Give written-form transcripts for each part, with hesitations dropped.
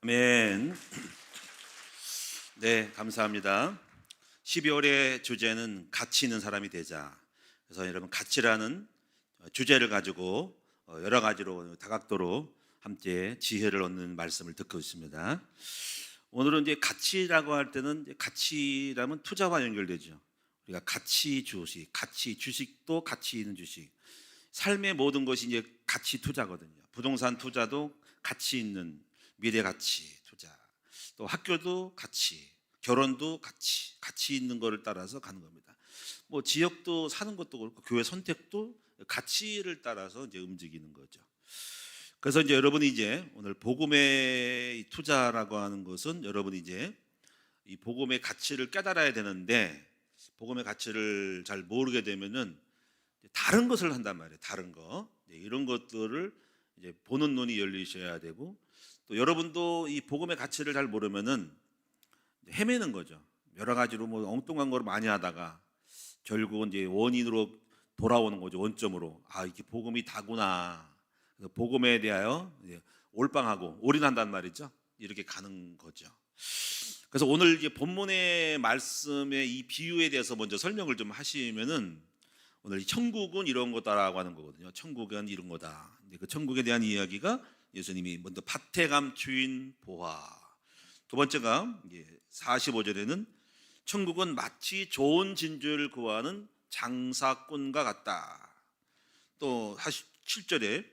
아멘. 네, 감사합니다. 12월의 주제는 가치 있는 사람이 되자. 그래서 여러분 가치라는 주제를 가지고 여러 가지로 다각도로 함께 지혜를 얻는 말씀을 듣고 있습니다. 오늘은 이제 가치라고 할 때는 가치라면 투자와 연결되죠. 우리가 가치 주식, 가치 주식도 가치 있는 주식. 삶의 모든 것이 이제 가치 투자거든요. 부동산 투자도 가치 있는 미래 가치 투자. 또 학교도 가치, 결혼도 가치 있는 거를 따라서 가는 겁니다. 뭐 지역도 사는 것도 그렇고 교회 선택도 가치를 따라서 이제 움직이는 거죠. 그래서 이제 여러분이 이제 오늘 복음의 투자라고 하는 것은 여러분이 이제 이 복음의 가치를 깨달아야 되는데 복음의 가치를 잘 모르게 되면은 다른 것을 한단 말이에요. 다른 거 이런 것들을 이제 보는 눈이 열리셔야 되고 또 여러분도 이 복음의 가치를 잘 모르면은 헤매는 거죠. 여러 가지로 뭐 엉뚱한 걸 많이 하다가 결국은 이제 원인으로 돌아오는 거죠. 원점으로 이게 복음이 다구나. 그래서 복음에 대하여 올빵하고 올인한단 말이죠. 이렇게 가는 거죠. 그래서 오늘 이제 본문의 말씀의 이 비유에 대해서 먼저 설명을 좀 하시면은 오늘 천국은 이런 거다라고 하는 거거든요. 천국은 이런 거다. 그 천국에 대한 이야기가 예수님이 먼저 밭에 감추인 보화. 두 번째가 45절에는 천국은 마치 좋은 진주를 구하는 장사꾼과 같다. 또 47절에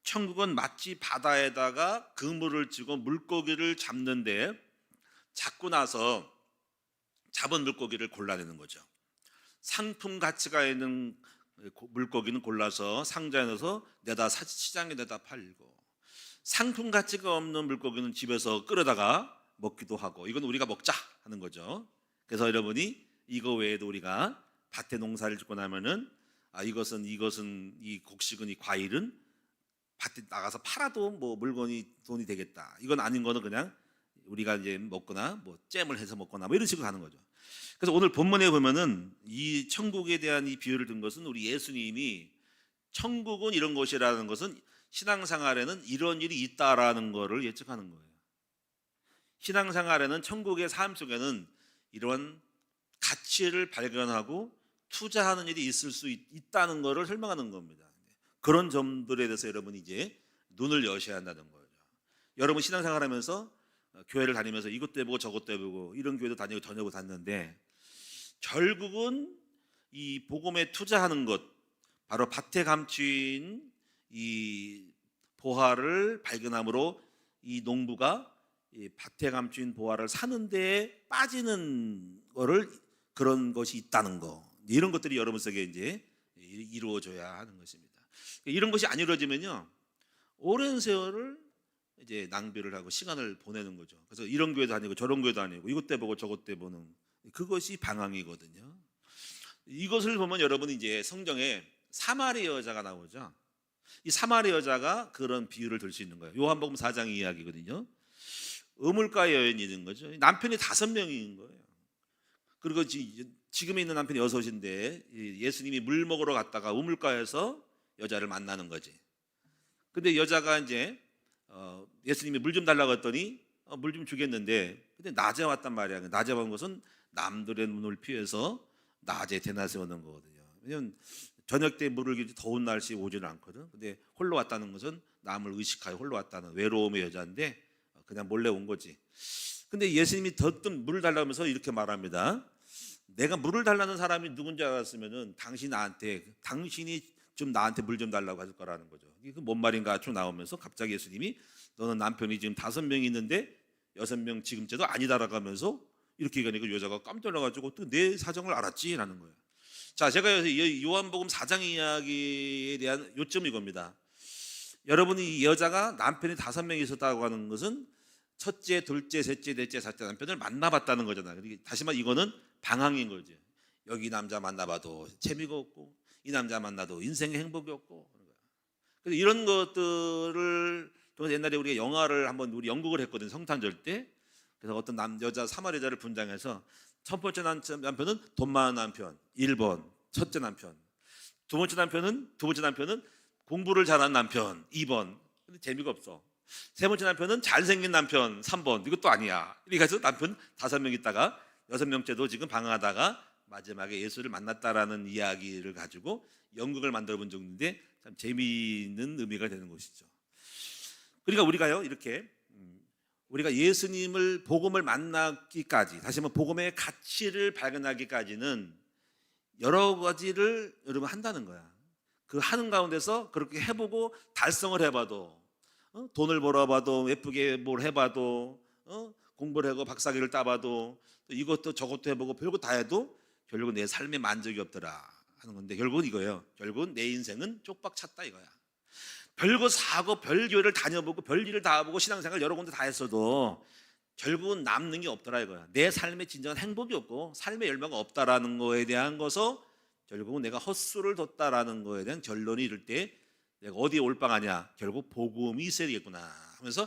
천국은 마치 바다에다가 그물을 쥐고 물고기를 잡는데 잡고 나서 잡은 물고기를 골라내는 거죠. 상품 가치가 있는 물고기는 골라서 상자에 넣어서 시장에 내다 팔고 상품 가치가 없는 물고기는 집에서 끓여다가 먹기도 하고 이건 우리가 먹자 하는 거죠. 그래서 여러분이 이거 외에도 우리가 밭에 농사를 짓고 나면은 이것은 이 곡식은 이 과일은 밭에 나가서 팔아도 뭐 물건이 돈이 되겠다. 이건 아닌 거는 그냥 우리가 이제 먹거나 뭐 잼을 해서 먹거나 뭐 이런 식으로 가는 거죠. 그래서 오늘 본문에 보면은 이 천국에 대한 이 비유를 든 것은 우리 예수님이 천국은 이런 것이라는 것은 신앙생활에는 이런 일이 있다라는 것을 예측하는 거예요. 신앙생활에는 천국의 삶 속에는 이런 가치를 발견하고 투자하는 일이 있을 수 있다는 것을 설명하는 겁니다. 그런 점들에 대해서 여러분이 이제 눈을 여셔야 한다는 거죠. 여러분 신앙생활하면서 교회를 다니면서 이것도 해보고 저것도 해보고 이런 교회도 다니고 저녁도 다녔는데 결국은 이 복음에 투자하는 것 바로 밭에 감추인 이 보화를 발견함으로 이 농부가 이 밭에 감추인 보화를 사는 데에 빠지는 거를 그런 것이 있다는 거 이런 것들이 여러분 속에 이제 이루어져야 하는 것입니다. 이런 것이 안 이루어지면요 오랜 세월을 이제 낭비를 하고 시간을 보내는 거죠. 그래서 이런 교회도 아니고 저런 교회도 아니고 이것도 보고 저것도 보는 그것이 방황이거든요. 이것을 보면 여러분이 이제 성경에 사마리 여자가 나오죠. 이 사마리 여자가 그런 비유를 들 수 있는 거예요. 요한복음 4장 이야기거든요. 우물가 여인이 있는 거죠. 남편이 5명인 거예요. 그리고 지금에 있는 남편이 6인데 예수님이 물 먹으러 갔다가 우물가에서 여자를 만나는 거지. 근데 여자가 이제 예수님이 물 좀 달라고 했더니 물 좀 주겠는데 근데 낮에 왔단 말이야. 낮에 온 것은 남들의 눈을 피해서 낮에 대낮에 세우는 거거든요. 왜냐면 저녁 때 물을 주지 더운 날씨에 오지는 않거든. 근데 홀로 왔다는 것은 남을 의식하여 홀로 왔다는 외로움의 여자인데 그냥 몰래 온 거지. 근데 예수님이 더뜬 물을 달라면서 이렇게 말합니다. 내가 물을 달라는 사람이 누군지 알았으면은 당신이 좀 나한테 물 좀 달라고 할 거라는 거죠. 이게 뭔 말인가 쭉 나오면서 갑자기 예수님이 너는 남편이 지금 5명이 있는데 6명 지금째도 아니다라고 하면서 이렇게 얘기하니까 여자가 깜짝 놀라가지고 또 내 사정을 알았지라는 거예요. 자, 제가 요한복음 4장 이야기에 대한 요점이 이겁니다. 여러분이 이 여자가 남편이 5명이 있었다고 하는 것은 첫째, 둘째, 셋째, 넷째, 사째 남편을 만나봤다는 거잖아요. 다시 말해 이거는 방황인 거죠. 여기 남자 만나봐도 재미가 없고 이 남자 만나도 인생에 행복이 없고 그래서 이런 것들을 또 옛날에 우리가 영화를 한번 우리 연극을 했거든요. 성탄절 때. 그래서 어떤 여자 사마리 여자를 분장해서 첫 번째 남편은 돈 많은 남편 1번 첫째 남편 두 번째 남편은 공부를 잘하는 남편 2번. 근데 재미가 없어. 세 번째 남편은 잘생긴 남편 3번. 이것도 아니야. 이렇게 해서 남편 5명 있다가 6명째도 지금 방황하다가 마지막에 예수를 만났다라는 이야기를 가지고 연극을 만들어 본 적인데 참 재미있는 의미가 되는 것이죠. 그러니까 우리가요, 이렇게 우리가 예수님을 복음을 만나기까지, 다시 한번 복음의 가치를 발견하기까지는 여러 가지를 여러분 한다는 거야. 그 하는 가운데서 그렇게 해보고 달성을 해봐도, 돈을 벌어봐도, 예쁘게 뭘 해봐도, 공부를 하고 박사학위를 따봐도, 또 이것도 저것도 해보고 별거 다 해도 결국은 내 삶에 만족이 없더라 하는 건데, 결국은 이거예요. 결국은 내 인생은 쪽박 찼다 이거야. 별거 사고 별교회를 다녀보고 별일을 다 해보고 신앙생활 여러 군데 다 했어도 결국은 남는 게 없더라 이거야. 내 삶에 진정한 행복이 없고 삶의 열매가 없다라는 거에 대한 것서 결국은 내가 헛수를 뒀다라는 거에 대한 결론이 이를 때 내가 어디에 올빵하냐, 결국 복음이 있어야 되겠구나 하면서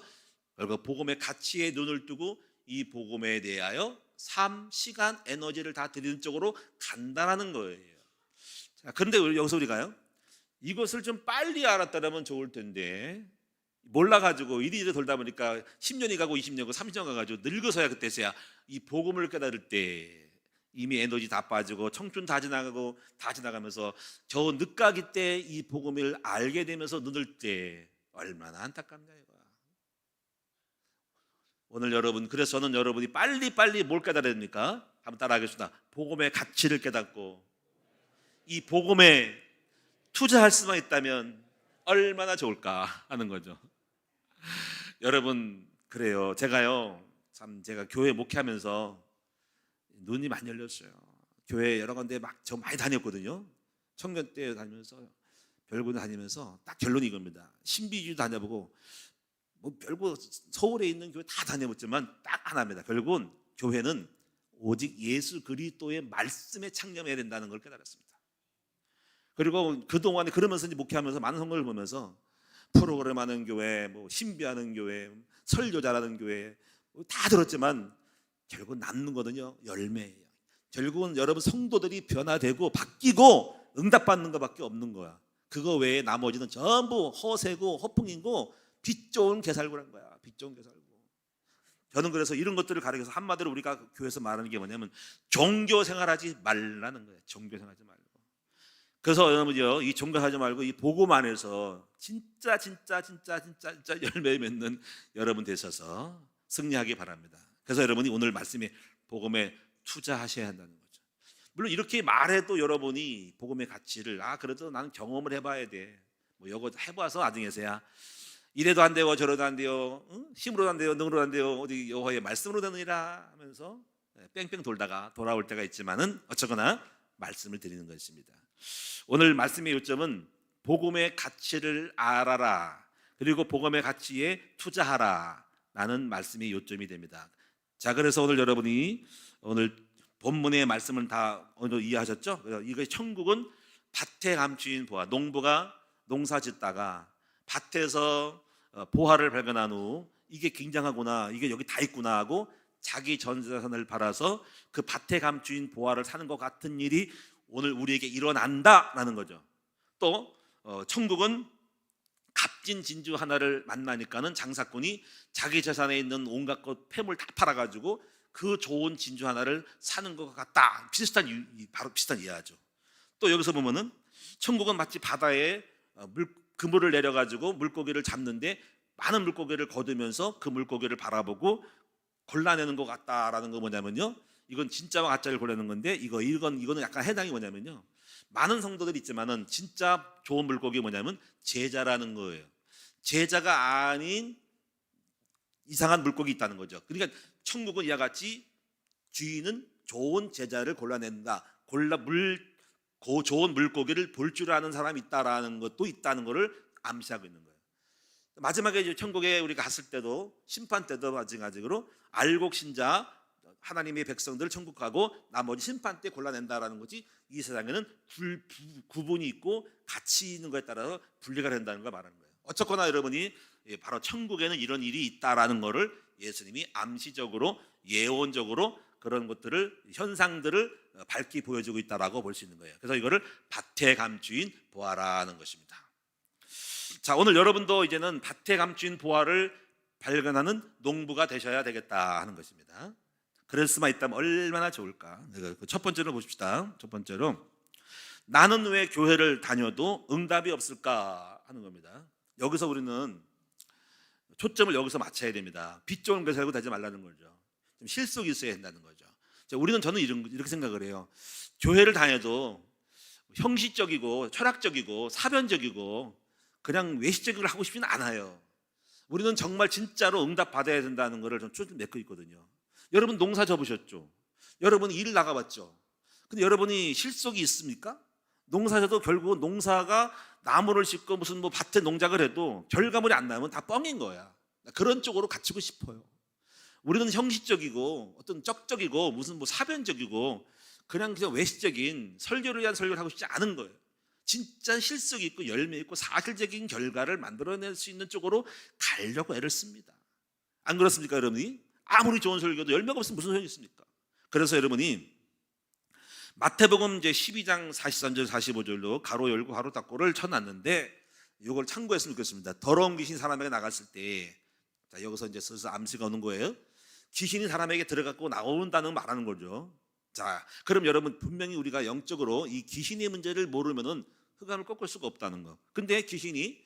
결국 복음의 가치에 눈을 뜨고 이 복음에 대하여 삶, 시간, 에너지를 다 드리는 쪽으로 간다라는 거예요. 자, 그런데 여기서 우리가요, 이것을 좀 빨리 알았다면 좋을 텐데 몰라가지고 이리저리 돌다 보니까 10년이 가고 20년 가고 30년 가가지고 늙어서야 그때서야 이 복음을 깨달을 때 이미 에너지 다 빠지고 청춘 다 지나가고 다 지나가면서 저 늦가기 때 이 복음을 알게 되면서 늦을 때 얼마나 안타깝냐 이거야. 오늘 여러분, 그래서 저는 여러분이 빨리 뭘 깨달아야 됩니까? 한번 따라하겠습니다. 복음의 가치를 깨닫고 이 복음에 투자할 수만 있다면 얼마나 좋을까 하는 거죠. 여러분, 그래요. 제가 교회 목회하면서 눈이 많이 열렸어요. 교회 여러 군데 저 많이 다녔거든요. 청년 때 다니면서 별군데 다니면서 딱 결론이 이겁니다. 신비주의도 다녀보고 뭐 별거 서울에 있는 교회 다 다녀봤지만 딱 하나입니다. 결국은 교회는 오직 예수 그리스도의 말씀에 창념해야 된다는 걸 깨달았습니다. 그리고 그동안에 그러면서 이제 목회하면서 많은 성경을 보면서 프로그램 하는 교회, 뭐 신비하는 교회, 설교 잘하는 교회 다 들었지만 결국 남는 거는요, 열매예요. 결국은 여러분 성도들이 변화되고 바뀌고 응답받는 것밖에 없는 거야. 그거 외에 나머지는 전부 허세고 허풍이고 빛 좋은 개살구란 거야. 빛 좋은 개살구. 저는 그래서 이런 것들을 가르쳐서 한마디로 우리가 교회에서 말하는 게 뭐냐면 종교 생활하지 말라는 거예요. 종교 생활하지 말고. 그래서 여러분요, 이 종교하지 말고 이 복음 안에서 진짜 열매 맺는 여러분 되셔서 승리하기 바랍니다. 그래서 여러분이 오늘 말씀에 복음에 투자하셔야 한다는 거죠. 물론 이렇게 말해도 여러분이 복음의 가치를 그래도 나는 경험을 해봐야 돼. 뭐 이거 해봐서 나중에서야 이래도 안 되고 저래도 안 돼요. 힘으로도 안 돼요. 능으로도 안 돼요. 어디 여호와의 말씀으로 되느니라 하면서 뺑뺑 돌다가 돌아올 때가 있지만은 어쩌거나 말씀을 드리는 것입니다. 오늘 말씀의 요점은 복음의 가치를 알아라. 그리고 복음의 가치에 투자하라. 라는 말씀이 요점이 됩니다. 자, 그래서 오늘 여러분이 오늘 본문의 말씀을 다 오늘 이해하셨죠? 이거 천국은 밭에 감추인 보화. 농부가 농사 짓다가 밭에서 보화를 발견한 후 이게 굉장하구나, 이게 여기 다 있구나 하고 자기 전 재산을 팔아서 그 밭에 감추인 보화를 사는 것 같은 일이 오늘 우리에게 일어난다라는 거죠. 또 천국은 값진 진주 하나를 만나니까는 장사꾼이 자기 재산에 있는 온갖 것 폐물 다 팔아가지고 그 좋은 진주 하나를 사는 것 같다. 바로 비슷한 이해하죠. 또 여기서 보면은 천국은 마치 바다에 그물을 내려가지고 물고기를 잡는데 많은 물고기를 거두면서 그 물고기를 바라보고 골라내는 것 같다라는 거 뭐냐면요, 이건 진짜와 가짜를 골라내는 건데 이거는 약간 해당이 뭐냐면요, 많은 성도들이 있지만은 진짜 좋은 물고기 뭐냐면 제자라는 거예요. 제자가 아닌 이상한 물고기 있다는 거죠. 그러니까 천국은 이와 같이 주인은 좋은 제자를 골라낸다. 좋은 물고기를 볼 줄 아는 사람이 있다라는 것도 있다는 것을 암시하고 있는 거예요. 마지막에 이제 천국에 우리가 갔을 때도 심판 때도 마찬가지로 알곡신자 하나님의 백성들 천국 가고 나머지 심판 때 골라낸다라는 거지, 이 세상에는 구분이 있고 가치 있는 거에 따라서 분리가 된다는 걸 말하는 거예요. 어쨌거나 여러분이 바로 천국에는 이런 일이 있다라는 것을 예수님이 암시적으로 예언적으로 그런 것들을 현상들을 밝히 보여주고 있다라고 볼 수 있는 거예요. 그래서 이거를 밭에 감추인 보아라는 것입니다. 자, 오늘 여러분도 이제는 밭에 감춘 보화를 발견하는 농부가 되셔야 되겠다 하는 것입니다. 그럴 수만 있다면 얼마나 좋을까. 첫 번째로 보십시다. 첫 번째로, 나는 왜 교회를 다녀도 응답이 없을까 하는 겁니다. 여기서 우리는 초점을 여기서 맞춰야 됩니다. 빛 좋은 교회 살고 다니지 말라는 거죠. 좀 실속이 있어야 된다는 거죠. 저는 이렇게 생각을 해요. 교회를 다녀도 형식적이고 철학적이고 사변적이고 그냥 외식적인 걸 하고 싶지는 않아요. 우리는 정말 진짜로 응답 받아야 된다는 것을 좀 초점 맺고 있거든요. 여러분 농사 접으셨죠? 여러분 일 나가봤죠? 근데 여러분이 실속이 있습니까? 농사져도 결국 농사가 나무를 심고 무슨 밭에 농작을 해도 결과물이 안 나오면 다 뻥인 거야. 그런 쪽으로 갇히고 싶어요. 우리는 형식적이고 어떤 쩍적이고 무슨 사변적이고 그냥 외식적인 설교를 위한 설교를 하고 싶지 않은 거예요. 진짜 실속이 있고 열매 있고 사실적인 결과를 만들어낼 수 있는 쪽으로 가려고 애를 씁니다. 안 그렇습니까, 여러분이? 아무리 좋은 설교도 열매가 없으면 무슨 소용이 있습니까? 그래서 여러분이 마태복음 이제 12장 43절 45절로 가로 열고 가로 닫고를 쳐놨는데 이걸 참고했으면 좋겠습니다. 더러운 귀신 사람에게 나갔을 때, 자, 여기서 이제 슬슬 암시가 오는 거예요. 귀신이 사람에게 들어갔고 나온다는 말하는 거죠. 자, 그럼 여러분 분명히 우리가 영적으로 이 귀신의 문제를 모르면은 흑암을 꺾을 수가 없다는 거. 근데 귀신이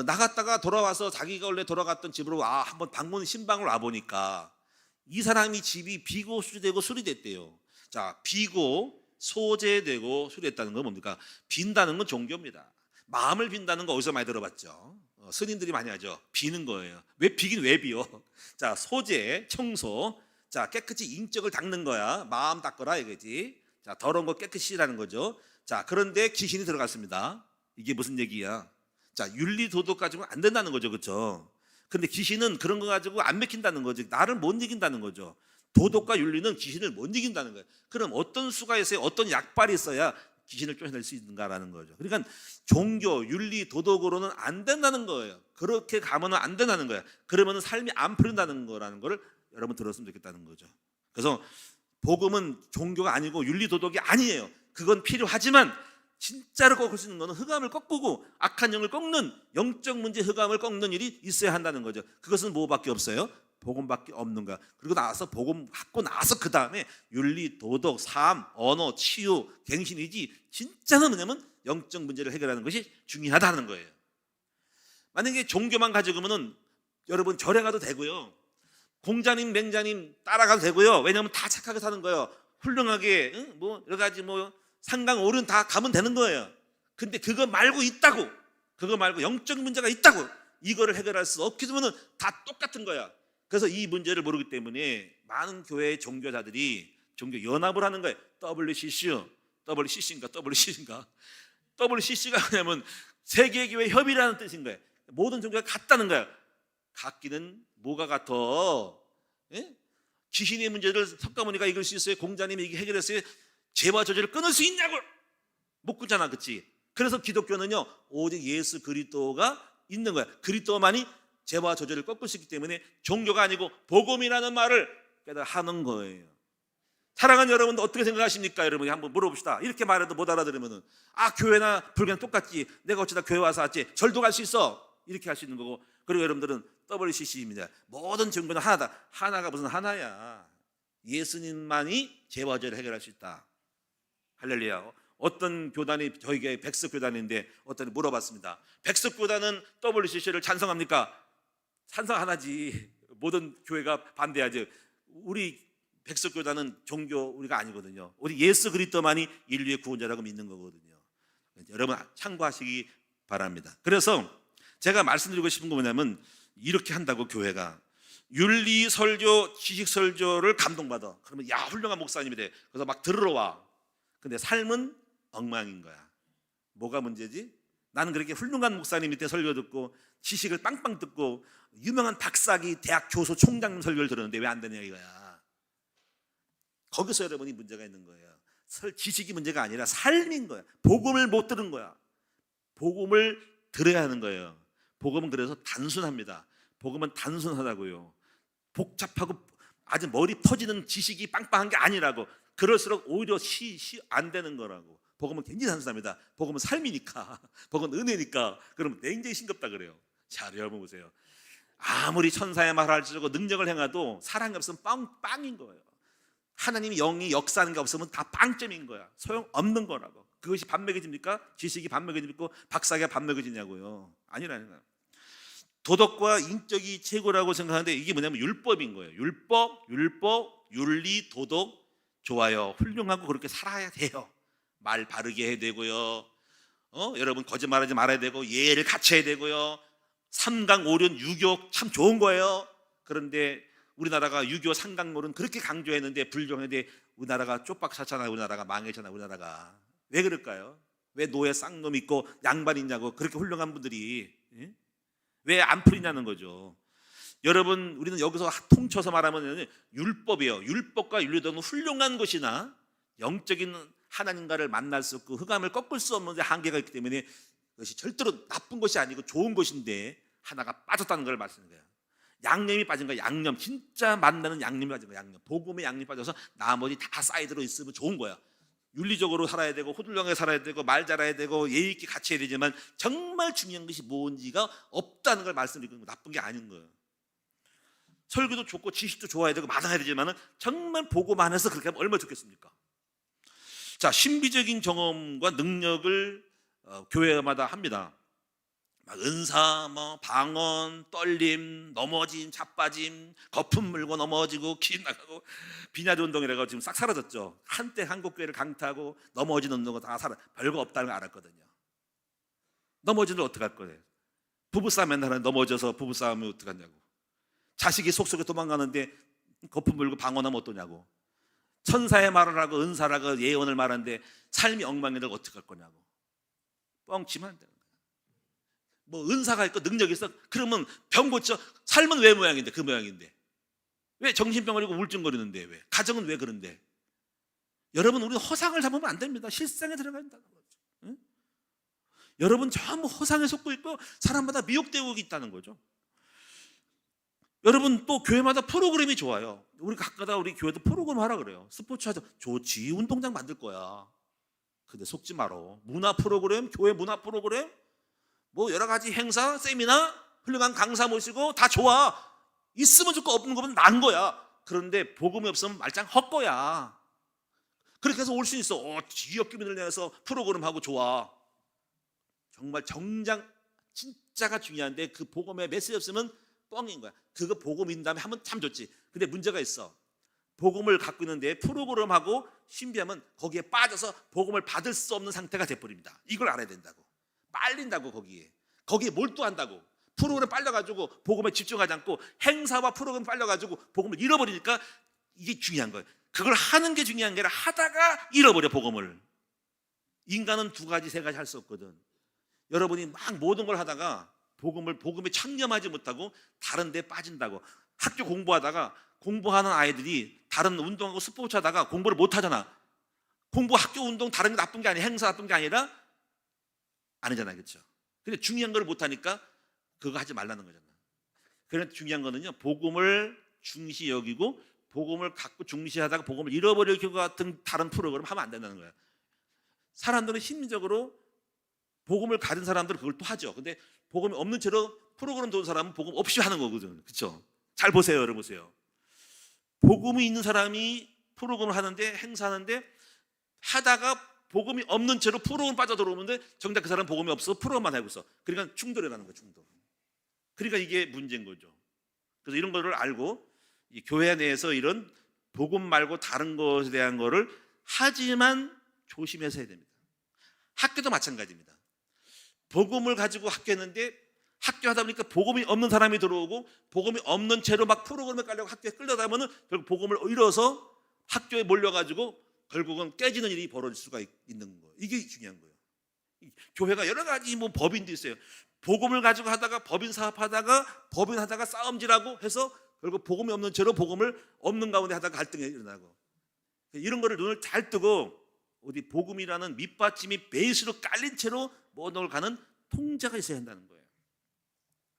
나갔다가 돌아와서 자기가 원래 돌아갔던 집으로 한번 방문 신방을 와 보니까 이 사람이 집이 비고 수리되고 수리됐대요. 자, 비고 소재되고 수리됐다는 건 뭡니까? 빈다는 건 종교입니다. 마음을 빈다는 거 어디서 많이 들어봤죠? 스님들이 많이 하죠. 비는 거예요. 왜 비긴 왜 비요? 자, 소재, 청소. 자, 깨끗이 인적을 닦는 거야. 마음 닦거라 이거지. 자, 더러운 거 깨끗이라는 거죠. 자, 그런데 귀신이 들어갔습니다. 이게 무슨 얘기야? 자, 윤리 도덕 가지고는 안 된다는 거죠, 그렇죠? 근데 귀신은 그런 거 가지고 안 맥힌다는 거죠. 나를 못 이긴다는 거죠. 도덕과 윤리는 귀신을 못 이긴다는 거예요. 그럼 어떤 수가 있어야, 어떤 약발이 있어야 귀신을 쫓아낼 수 있는가라는 거죠. 그러니까 종교, 윤리, 도덕으로는 안 된다는 거예요. 그렇게 가면 안 된다는 거예요. 그러면 삶이 안 풀린다는 거라는 거를 여러분 들었으면 좋겠다는 거죠. 그래서 복음은 종교가 아니고 윤리, 도덕이 아니에요. 그건 필요하지만 진짜로 꺾을 수 있는 것은 흑암을 꺾고 악한 영을 꺾는, 영적 문제 흑암을 꺾는 일이 있어야 한다는 거죠. 그것은 뭐밖에 없어요? 복음밖에 없는 거야. 그리고 나서 복음 갖고 나서 그 다음에 윤리, 도덕, 삶, 언어, 치유, 갱신이지 진짜는 뭐냐면 영적 문제를 해결하는 것이 중요하다는 거예요. 만약에 종교만 가지고 오면은 여러분 절에 가도 되고요, 공자님, 맹자님 따라가도 되고요. 왜냐하면 다 착하게 사는 거예요. 훌륭하게 여러 가지 상강 오륜 다 가면 되는 거예요. 근데 그거 말고 있다고, 그거 말고 영적 문제가 있다고, 이거를 해결할 수 없게 되면은 다 똑같은 거야. 그래서 이 문제를 모르기 때문에 많은 교회의 종교자들이 종교 연합을 하는 거예요. WCC인가 WCC가 뭐냐면 세계교회 협의라는 뜻인 거예요. 모든 종교가 같다는 거예요. 같기는 뭐가 같아? 예? 귀신의 문제를 석가모니가 이길 수 있어요? 공자님이 이게 해결했어요? 죄와 저주를 끊을 수 있냐고? 못 끊잖아, 그렇지? 그래서 기독교는요, 오직 예수 그리스도가 있는 거야. 그리스도만이 죄와 저주를 꺾을 수 있기 때문에 종교가 아니고 복음이라는 말을 깨달아 하는 거예요. 사랑하는 여러분도 어떻게 생각하십니까? 여러분이 한번 물어봅시다. 이렇게 말해도 못 알아들으면은 교회나 불교는 똑같지, 내가 어쩌다 교회 와서 왔지, 절도 갈 수 있어, 이렇게 할 수 있는 거고. 그리고 여러분들은 WCC입니다. 모든 종교는 하나다. 하나가 무슨 하나야? 예수님만이 죄와 저주를 해결할 수 있다. 할렐루야. 어떤 교단이, 저희가 백석교단인데 어떤 물어봤습니다. 백석교단은 WCC를 찬성합니까? 찬성 안 하지. 모든 교회가 반대하죠. 우리 백석교단은 종교 우리가 아니거든요. 우리 예수 그리스도만이 인류의 구원자라고 믿는 거거든요. 여러분 참고하시기 바랍니다. 그래서 제가 말씀드리고 싶은 거 뭐냐면, 이렇게 한다고 교회가 윤리 설교, 지식 설교를 감동받아. 그러면 야, 훌륭한 목사님이 돼. 그래서 막 들으러 와. 근데 삶은 엉망인 거야. 뭐가 문제지? 나는 그렇게 훌륭한 목사님 밑에 설교 듣고 지식을 빵빵 듣고 유명한 박사기 대학 교수 총장님 설교를 들었는데 왜 안 되냐 이거야. 거기서 여러분이 문제가 있는 거예요. 지식이 문제가 아니라 삶인 거야. 복음을 못 들은 거야. 복음을 들어야 하는 거예요. 복음은 그래서 단순합니다. 복음은 단순하다고요. 복잡하고 아주 머리 터지는 지식이 빵빵한 게 아니라고. 그럴수록 오히려 안 되는 거라고. 복음은 굉장히 단순합니다. 복음은 삶이니까, 복음은 은혜니까. 그러면 굉장히 싱겁다 그래요. 자, 여러분 보세요. 아무리 천사의 말을 할지라도 능력을 행해도 사랑이 없으면 빵인 거예요. 하나님이 영이 역사하는 게 없으면 다 빵점인 거야. 소용없는 거라고. 그것이 밥 먹여집니까? 지식이 밥 먹여집니까? 박사가 밥 먹여지냐고요. 아니라는 거예요. 도덕과 인격이 최고라고 생각하는데 이게 뭐냐면 율법인 거예요. 율법, 윤리, 도덕 좋아요. 훌륭하고 그렇게 살아야 돼요. 말 바르게 해야 되고요. 여러분 거짓말하지 말아야 되고 예를 갖춰야 되고요. 삼강 오륜 유교 참 좋은 거예요. 그런데 우리나라가 유교 삼강론은 그렇게 강조했는데 불경했는데 우리나라가 쪽박차잖아요. 우리나라가 망했잖아요. 우리나라가 왜 그럴까요? 왜 노예 쌍놈 있고 양반 있냐고 그렇게 훌륭한 분들이 왜 안 풀리냐는 거죠. 여러분 우리는 여기서 통쳐서 말하면 율법이에요. 율법과 윤리도는 훌륭한 것이나 영적인 하나님과를 만날 수 없고 흑암을 꺾을 수 없는 한계가 있기 때문에 그것이 절대로 나쁜 것이 아니고 좋은 것인데 하나가 빠졌다는 걸 말씀하는 거예요. 양념이 빠진 거야. 양념 진짜 만나는 양념이 빠진 거야. 양념 복음에 양념이 빠져서 나머지 다 사이드로 있으면 좋은 거야. 윤리적으로 살아야 되고 호들렁하게 살아야 되고 말 잘해야 되고 예의 있게 같이 해야 되지만 정말 중요한 것이 뭔지가 없다는 걸 말씀드리는 거 나쁜 게 아닌 거예요. 설교도 좋고 지식도 좋아야 되고 마땅해야 되지만 정말 보고만 해서 그렇게 하면 얼마나 좋겠습니까? 자, 신비적인 경험과 능력을 교회마다 합니다. 은사, 방언, 떨림, 넘어짐, 자빠짐, 거품 물고 넘어지고 기 나가고 비냐드 운동이라고 지금 싹 사라졌죠. 한때 한국교회를 강타하고 넘어지는 운동은 다 별거 없다는 걸 알았거든요. 넘어지면 어떡할 거예요? 부부싸움 맨날 하는데 넘어져서 부부싸움이 어떡하냐고. 자식이 속속에 도망가는데 거품 물고 방언하면 어떠냐고. 천사의 말을 하고 은사라고 예언을 말하는데 삶이 엉망인데 어떡할 거냐고. 뻥치면 안 돼요. 은사가 있고 능력이 있어. 그러면 병 고쳐. 삶은 왜 모양인데 그 모양인데 왜 정신병 걸리고 우울증거리는데 왜 가정은 왜 그런데. 여러분 우리는 허상을 잡으면 안 됩니다. 실상에 들어가야 된다는 거죠. 응? 여러분 전부 허상에 속고 있고 사람마다 미혹되고 있다는 거죠. 여러분 또 교회마다 프로그램이 좋아요. 우리 각마다 우리 교회도 프로그램 하라 그래요. 스포츠 하자. 좋지. 운동장 만들 거야. 근데 속지 마라. 문화 프로그램, 교회 문화 프로그램 여러 가지 행사, 세미나, 훌륭한 강사 모시고 다 좋아. 있으면 좋고 없는 거면 난 거야. 그런데 복음이 없으면 말짱 헛거야. 그렇게 해서 올 수 있어. 지역주민을 내서 프로그램 하고 좋아. 정말 정작 진짜가 중요한데 그 복음에 메시지 없으면 뻥인 거야. 그거 복음 있는 다음에 하면 참 좋지. 근데 문제가 있어. 복음을 갖고 있는데 프로그램하고 신비하면 거기에 빠져서 복음을 받을 수 없는 상태가 돼버립니다. 이걸 알아야 된다고. 빨린다고. 거기에 몰두한다고. 프로그램 빨려가지고 복음에 집중하지 않고 행사와 프로그램 빨려가지고 복음을 잃어버리니까 이게 중요한 거예요. 그걸 하는 게 중요한 게 아니라 하다가 잃어버려. 복음을. 인간은 두 가지 세 가지 할 수 없거든. 여러분이 막 모든 걸 하다가 복음에 창념하지 못하고 다른 데 빠진다고. 학교 공부하다가 공부하는 아이들이 다른 운동하고 스포츠 하다가 공부를 못 하잖아. 학교 운동 다른 게 나쁜 게 아니라 행사 나쁜 게 아니라 아니잖아요. 그렇죠? 근데 중요한 걸 못 하니까 그거 하지 말라는 거잖아. 그런데 중요한 거는요. 복음을 중시 여기고 복음을 갖고 중시하다가 복음을 잃어버릴 것 같은 다른 프로그램 하면 안 된다는 거야. 사람들은 심리적으로 복음을 가진 사람들은 그걸 또 하죠. 근데 복음이 없는 채로 프로그램 도는 사람은 복음 없이 하는 거거든요. 그렇죠? 잘 보세요. 여러분 보세요. 복음이 있는 사람이 프로그램을 하는데 행사하는데 하다가 복음이 없는 채로 프로그램 빠져들어오는데 정작 그 사람 복음이 없어 프로그램만 하고 있어. 그러니까 충돌이라는 거예요. 충돌. 그러니까 이게 문제인 거죠. 그래서 이런 거를 알고 이 교회 내에서 이런 복음 말고 다른 것에 대한 거를 하지만 조심해서 해야 됩니다. 학교도 마찬가지입니다. 복음을 가지고 학교했는데 학교 하다 보니까 복음이 없는 사람이 들어오고 복음이 없는 채로 막 프로그램에 깔려고 학교에 끌려다 보면 결국 복음을 잃어서 학교에 몰려가지고 결국은 깨지는 일이 벌어질 수가 있는 거예요. 이게 중요한 거예요. 교회가 여러 가지 법인도 있어요. 복음을 가지고 하다가 법인 사업하다가 법인하다가 싸움질하고 해서 결국 복음이 없는 채로 복음을 없는 가운데 하다가 갈등이 일어나고 이런 거를 눈을 잘 뜨고 어디 복음이라는 밑받침이 베이스로 깔린 채로 모든 걸 가는 통제가 있어야 한다는 거예요.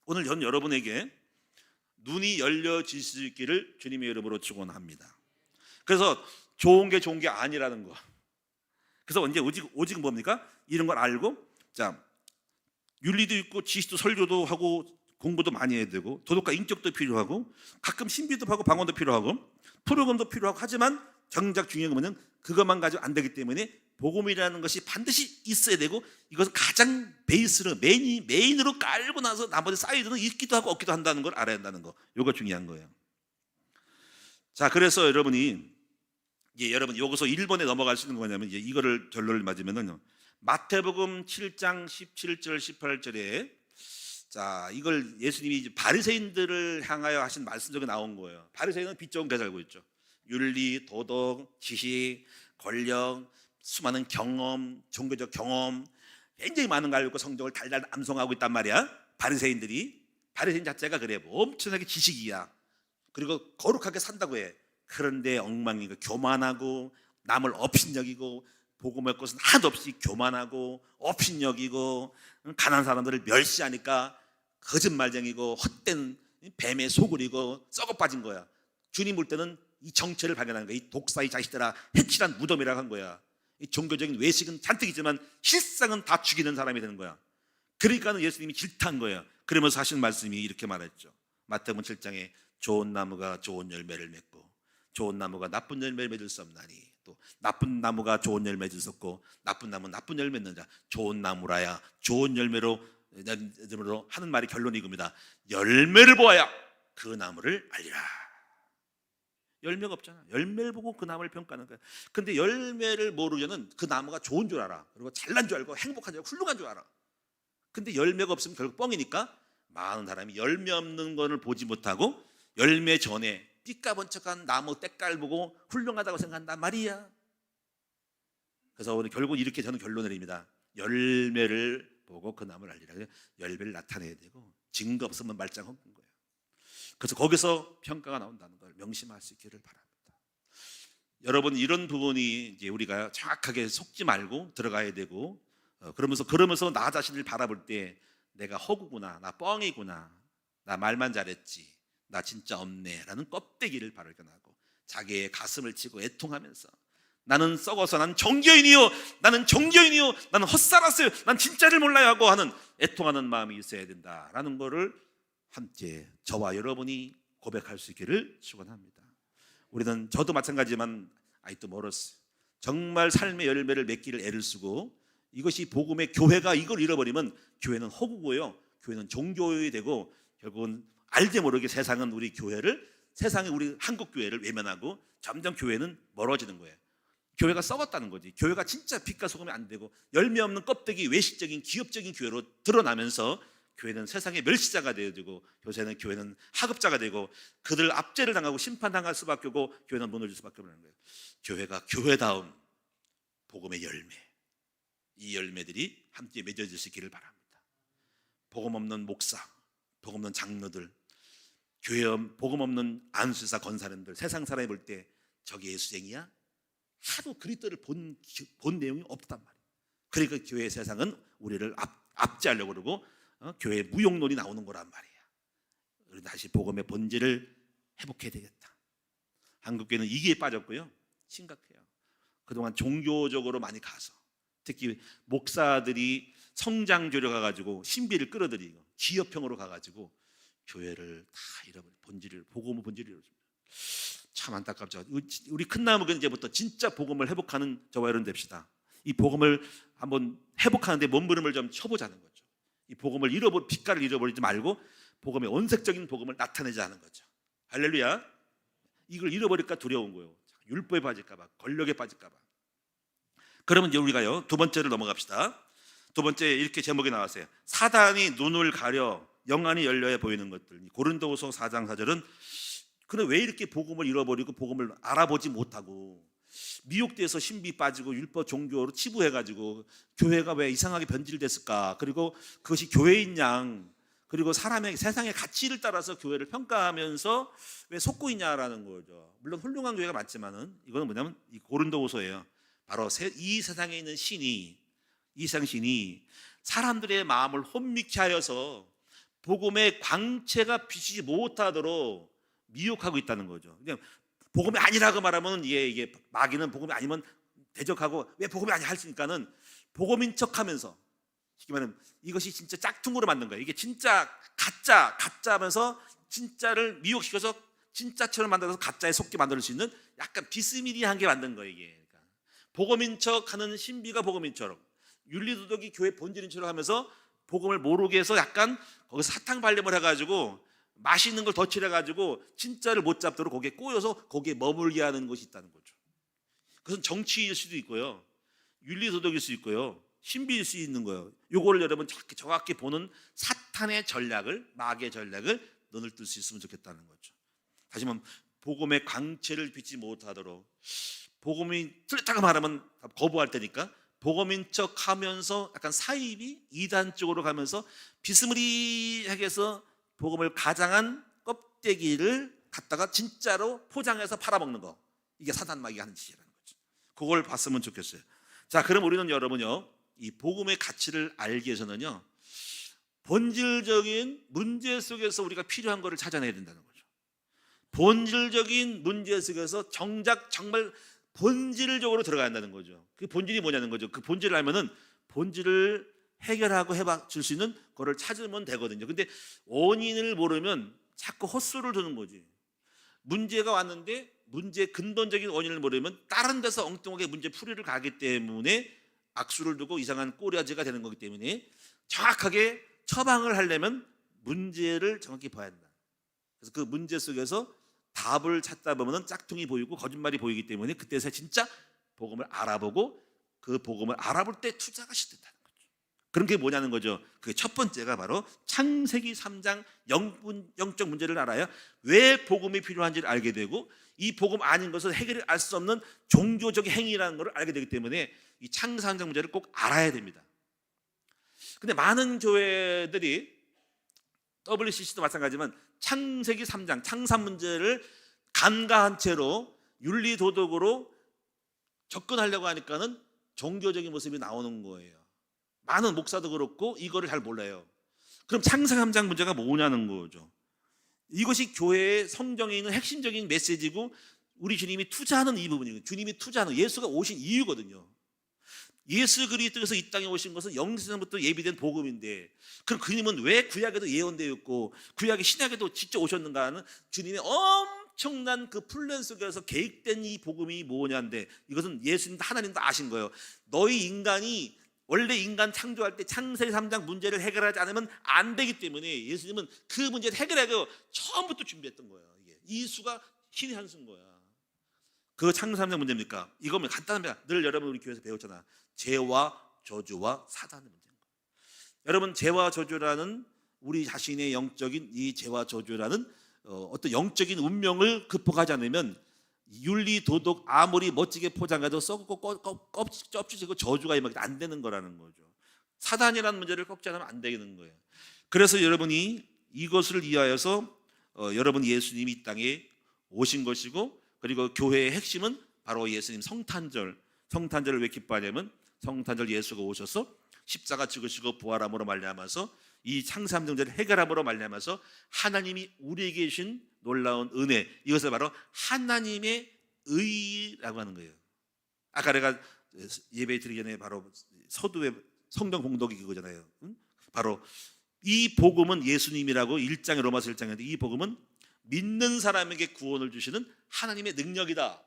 오늘 전 여러분에게 눈이 열려질 수 있기를 주님의 이름으로 축원합니다. 그래서 좋은 게 아니라는 거. 그래서 이제 오직 뭡니까? 이런 걸 알고, 자, 윤리도 있고 지식도 설교도 하고 공부도 많이 해야 되고 도덕과 인격도 필요하고 가끔 신비도 하고 방언도 필요하고 프로그램도 필요하고, 하지만 정작 중요한 건 뭐냐면 그것만 가지고 안 되기 때문에 복음이라는 것이 반드시 있어야 되고, 이것을 가장 베이스로 메인으로 깔고 나서 나머지 사이드는 있기도 하고 없기도 한다는 걸 알아야 한다는 거, 이거 중요한 거예요. 자, 그래서 여러분이 여러분 여기서 1번에 넘어갈 수 있는 거냐면 이거를 결론을 맞으면은 마태복음 7장 17절 18절에 자, 이걸 예수님이 바리새인들을 향하여 하신 말씀 중에 나온 거예요. 바리새인은 빛 좋은 게 살고 있죠. 윤리, 도덕, 지식, 권력, 수많은 경험, 종교적 경험, 굉장히 많은 걸 알고 성경을 달달 암송하고 있단 말이야. 바리새인 자체가 그래, 엄청나게 지식이야. 그리고 거룩하게 산다고 해. 그런데 엉망이고 교만하고 남을 업신여기고 복음의 것은 하나도 없이 교만하고 업신여기고 가난한 사람들을 멸시하니까 거짓말쟁이고 헛된 뱀에 소굴이고 썩어 빠진 거야. 주님 볼 때는 이 정체를 발견한 거야. 이 독사의 자식들아, 해칠한 무덤이라고 한 거야. 이 종교적인 외식은 잔뜩 있지만 실상은 다 죽이는 사람이 되는 거야. 그러니까 예수님이 질타한 거예요. 그러면서 하신 말씀이 이렇게 말했죠. 마태복음 7장에 좋은 나무가 좋은 열매를 맺고 좋은 나무가 나쁜 열매를 맺을 수 없나니, 또 나쁜 나무가 좋은 열매 맺을 수 없고 나쁜 나무는 나쁜 열매 맺는 자, 좋은 나무라야 좋은 열매로 하는 말이 결론이 이겁니다. 열매를 보아야 그 나무를 알리라. 열매가 없잖아. 열매를 보고 그 나무를 평가하는 거야. 근데 열매를 모르면은 그 나무가 좋은 줄 알아. 그리고 잘난 줄 알고 행복한 줄 알고 훌륭한 줄 알아. 근데 열매가 없으면 결국 뻥이니까 많은 사람이 열매 없는 것을 보지 못하고 열매 전에 삐까번쩍한 나무 때깔 보고 훌륭하다고 생각한단 말이야. 그래서 오늘 결국 이렇게 저는 결론을 내립니다. 열매를 보고 그 나무를 알리라. 열매를 나타내야 되고 증거 없으면 말짱 헛는 거예요. 그래서 거기서 평가가 나온다는 걸 명심할 수 있기를 바랍니다. 여러분, 이런 부분이 이제 우리가 정확하게 속지 말고 들어가야 되고, 그러면서 나 자신을 바라볼 때 내가 허구구나, 나 뻥이구나, 나 말만 잘했지, 나 진짜 없네 라는 껍데기를 발견하고 자기의 가슴을 치고 애통하면서 나는 썩어서 나는 종교인이요, 나는 헛살았어요, 난 진짜를 몰라요 하고 하는 애통하는 마음이 있어야 된다라는 거를 함께 저와 여러분이 고백할 수 있기를 축원합니다. 우리는, 저도 마찬가지지만 아직도 멀었어요. 정말 삶의 열매를 맺기를 애를 쓰고, 이것이 복음의 교회가 이걸 잃어버리면 교회는 허구고요, 교회는 종교이 되고 결국은 알게 모르게 세상은 우리 교회를, 세상이 우리 한국 교회를 외면하고 점점 교회는 멀어지는 거예요. 교회가 썩었다는 거지. 교회가 진짜 빛과 소금이 안 되고 열매 없는 껍데기 외식적인 기업적인 교회로 드러나면서 교회는 세상의 멸시자가 되어지고 요새는 교회는 하급자가 되고 그들 압제를 당하고 심판당할 수밖에 없고 교회는 무너질 수밖에 없는 거예요. 교회가 교회다운 복음의 열매, 이 열매들이 함께 맺어질 수 있기를 바랍니다. 복음 없는 목사, 복음 없는 장로들, 교회 복음 없는 안수사 권사님들, 세상 사람이 볼 때 저게 예수쟁이야? 하도 그리스도를 본 내용이 없단 말이에요. 그러니까 교회 세상은 우리를 압제하려고 그러고 교회 무용론이 나오는 거란 말이야. 우리 다시 복음의 본질을 회복해야 되겠다. 한국교회는 이기에 빠졌고요, 심각해요. 그동안 종교적으로 많이 가서, 특히 목사들이 성장교로 가가지고 신비를 끌어들이고 기업형으로 가가지고 교회를 다 잃어버려. 복음의 본질을 잃어버립니다. 참 안타깝죠. 우리 큰나무교는 이제부터 진짜 복음을 회복하는 저와 여러분 됩시다. 이 복음을 한번 회복하는데 몸부림을 좀 쳐보자는 거죠. 이 복음을 빛깔을 잃어버리지 말고 복음의 온색적인 복음을 나타내자는 거죠. 할렐루야. 이걸 잃어버릴까 두려운 거예요. 율법에 빠질까 봐, 권력에 빠질까 봐. 그러면 이제 우리가요, 두 번째로 넘어갑시다. 두 번째 이렇게 제목이 나왔어요. 사단이 눈을 가려 영안이 열려야 보이는 것들. 고린도후서 4장 4절은 그래, 왜 이렇게 복음을 잃어버리고 복음을 알아보지 못하고 미혹돼서 신비 빠지고 율법 종교로 치부해가지고 교회가 왜 이상하게 변질됐을까? 그리고 그것이 교회인 양, 그리고 사람의 세상의 가치를 따라서 교회를 평가하면서 왜 속고 있냐라는 거죠. 물론 훌륭한 교회가 맞지만은 이거는 뭐냐면 이 고린도후서예요. 바로 이 세상에 있는 이 세상 신이 사람들의 마음을 혼미케 하여서 복음의 광채가 비치지 못하도록 미혹하고 있다는 거죠. 그냥 복음이 아니라고 말하면 이게 마귀는 복음이 아니면 대적하고 왜 복음이 아니야 하시니까는 복음인 척하면서, 쉽게 말하면 이것이 진짜 짝퉁으로 만든 거예요. 이게 진짜 가짜면서 진짜를 미혹시켜서 진짜처럼 만들어서 가짜에 속게 만들 수 있는 약간 비스미리한 게 만든 거예요. 이게 그러니까 복음인 척하는 신비가 복음인처럼, 윤리도덕이 교회 본질인처럼 하면서 복음을 모르게 해서 약간 거기서 사탕 발림을 해가지고 맛있는 걸 덧칠해가지고 진짜를 못 잡도록 거기에 꼬여서 거기에 머물게 하는 것이 있다는 거죠. 그것은 정치일 수도 있고요, 윤리도덕일 수 있고요, 신비일 수 있는 거예요. 요거를 여러분 정확히 보는 사탄의 전략을, 마귀의 전략을 눈을 뜰 수 있으면 좋겠다는 거죠. 다시 말하면 복음의 광채를 비치 못하도록, 복음이 틀렸다고 말하면 거부할 테니까 복음인 척하면서 약간 사이비 이단 쪽으로 가면서 비스무리하게 해서 복음을 가장한 껍데기를 갖다가 진짜로 포장해서 팔아먹는 거, 이게 사단 마귀가 하는 짓이라는 거죠. 그걸 봤으면 좋겠어요. 자, 그럼 우리는 여러분요, 이 복음의 가치를 알기 위해서는요, 본질적인 문제 속에서 우리가 필요한 것을 찾아내야 된다는 거죠. 본질적인 문제 속에서 정작 정말 본질적으로 들어가야 한다는 거죠. 그 본질이 뭐냐는 거죠. 그 본질을 알면은 본질을 해결하고 줄 수 있는 거를 찾으면 되거든요. 근데 원인을 모르면 자꾸 헛수를 두는 거지. 문제가 왔는데 문제 근본적인 원인을 모르면 다른 데서 엉뚱하게 문제 풀이를 가기 때문에 악수를 두고 이상한 꼬리아지가 되는 거기 때문에 정확하게 처방을 하려면 문제를 정확히 봐야 한다. 그래서 그 문제 속에서 답을 찾다 보면 짝퉁이 보이고 거짓말이 보이기 때문에 그때서 진짜 복음을 알아보고 그 복음을 알아볼 때 투자가 시작된다는 거죠. 그런 게 뭐냐는 거죠. 그 첫 번째가 바로 창세기 3장 영적 문제를 알아야 왜 복음이 필요한지를 알게 되고, 이 복음 아닌 것은 해결을 알 수 없는 종교적 행위라는 것을 알게 되기 때문에 이 창세기 3장 문제를 꼭 알아야 됩니다. 근데 많은 교회들이 WCC도 마찬가지지만 창세기 3장 창산 문제를 간과한 채로 윤리도덕으로 접근하려고 하니까는 종교적인 모습이 나오는 거예요. 많은 목사도 그렇고 이거를 잘 몰라요. 그럼 창세기 3장 문제가 뭐냐는 거죠. 이것이 교회의 성경에 있는 핵심적인 메시지고 우리 주님이 투자하는 이 부분이에요. 주님이 투자하는, 예수가 오신 이유거든요. 예수 그리스도께서 이 땅에 오신 것은 영생부터 예비된 복음인데, 그럼 그님은 왜 구약에도 예언되어 있고 구약의 신약에도 직접 오셨는가 하는 주님의 엄청난 그 플랜 속에서 계획된 이 복음이 뭐냐인데, 이것은 예수님 하나님도 아신 거예요. 너희 인간이 원래 인간 창조할 때 창세기 3장 문제를 해결하지 않으면 안 되기 때문에 예수님은 그 문제를 해결하고 처음부터 준비했던 거예요. 이수가 신의 한 수인 거야. 그 창세기 3장 문제입니까? 이거면 간단합니다. 늘 여러분 우리 교회에서 배웠잖아. 죄와 저주와 사단의 문제인 거예요. 여러분, 죄와 저주라는 우리 자신의 영적인 이 죄와 저주라는 어떤 영적인 운명을 극복하지 않으면 윤리 도덕 아무리 멋지게 포장해도 썩고 껍질지고 저주가 임하게 안 되는 거라는 거죠. 사단이라는 문제를 꺾지 않으면 안 되는 거예요. 그래서 여러분이 이것을 이해하여서 여러분 예수님이 이 땅에 오신 것이고, 그리고 교회의 핵심은 바로 예수님 성탄절을 왜 기뻐하냐면 성탄절 예수가 오셔서 십자가 죽으시고 부활함으로 말미암아서 이 창세기 문제를 해결함으로 말미암아서 하나님이 우리에게 주신 놀라운 은혜, 이것을 바로 하나님의 의라고 하는 거예요. 아까 내가 예배 드리기 전에 바로 서두에 성경 공독이 그거잖아요. 바로 이 복음은 예수님이라고 1장에 로마서 1장인데, 이 복음은 믿는 사람에게 구원을 주시는 하나님의 능력이다.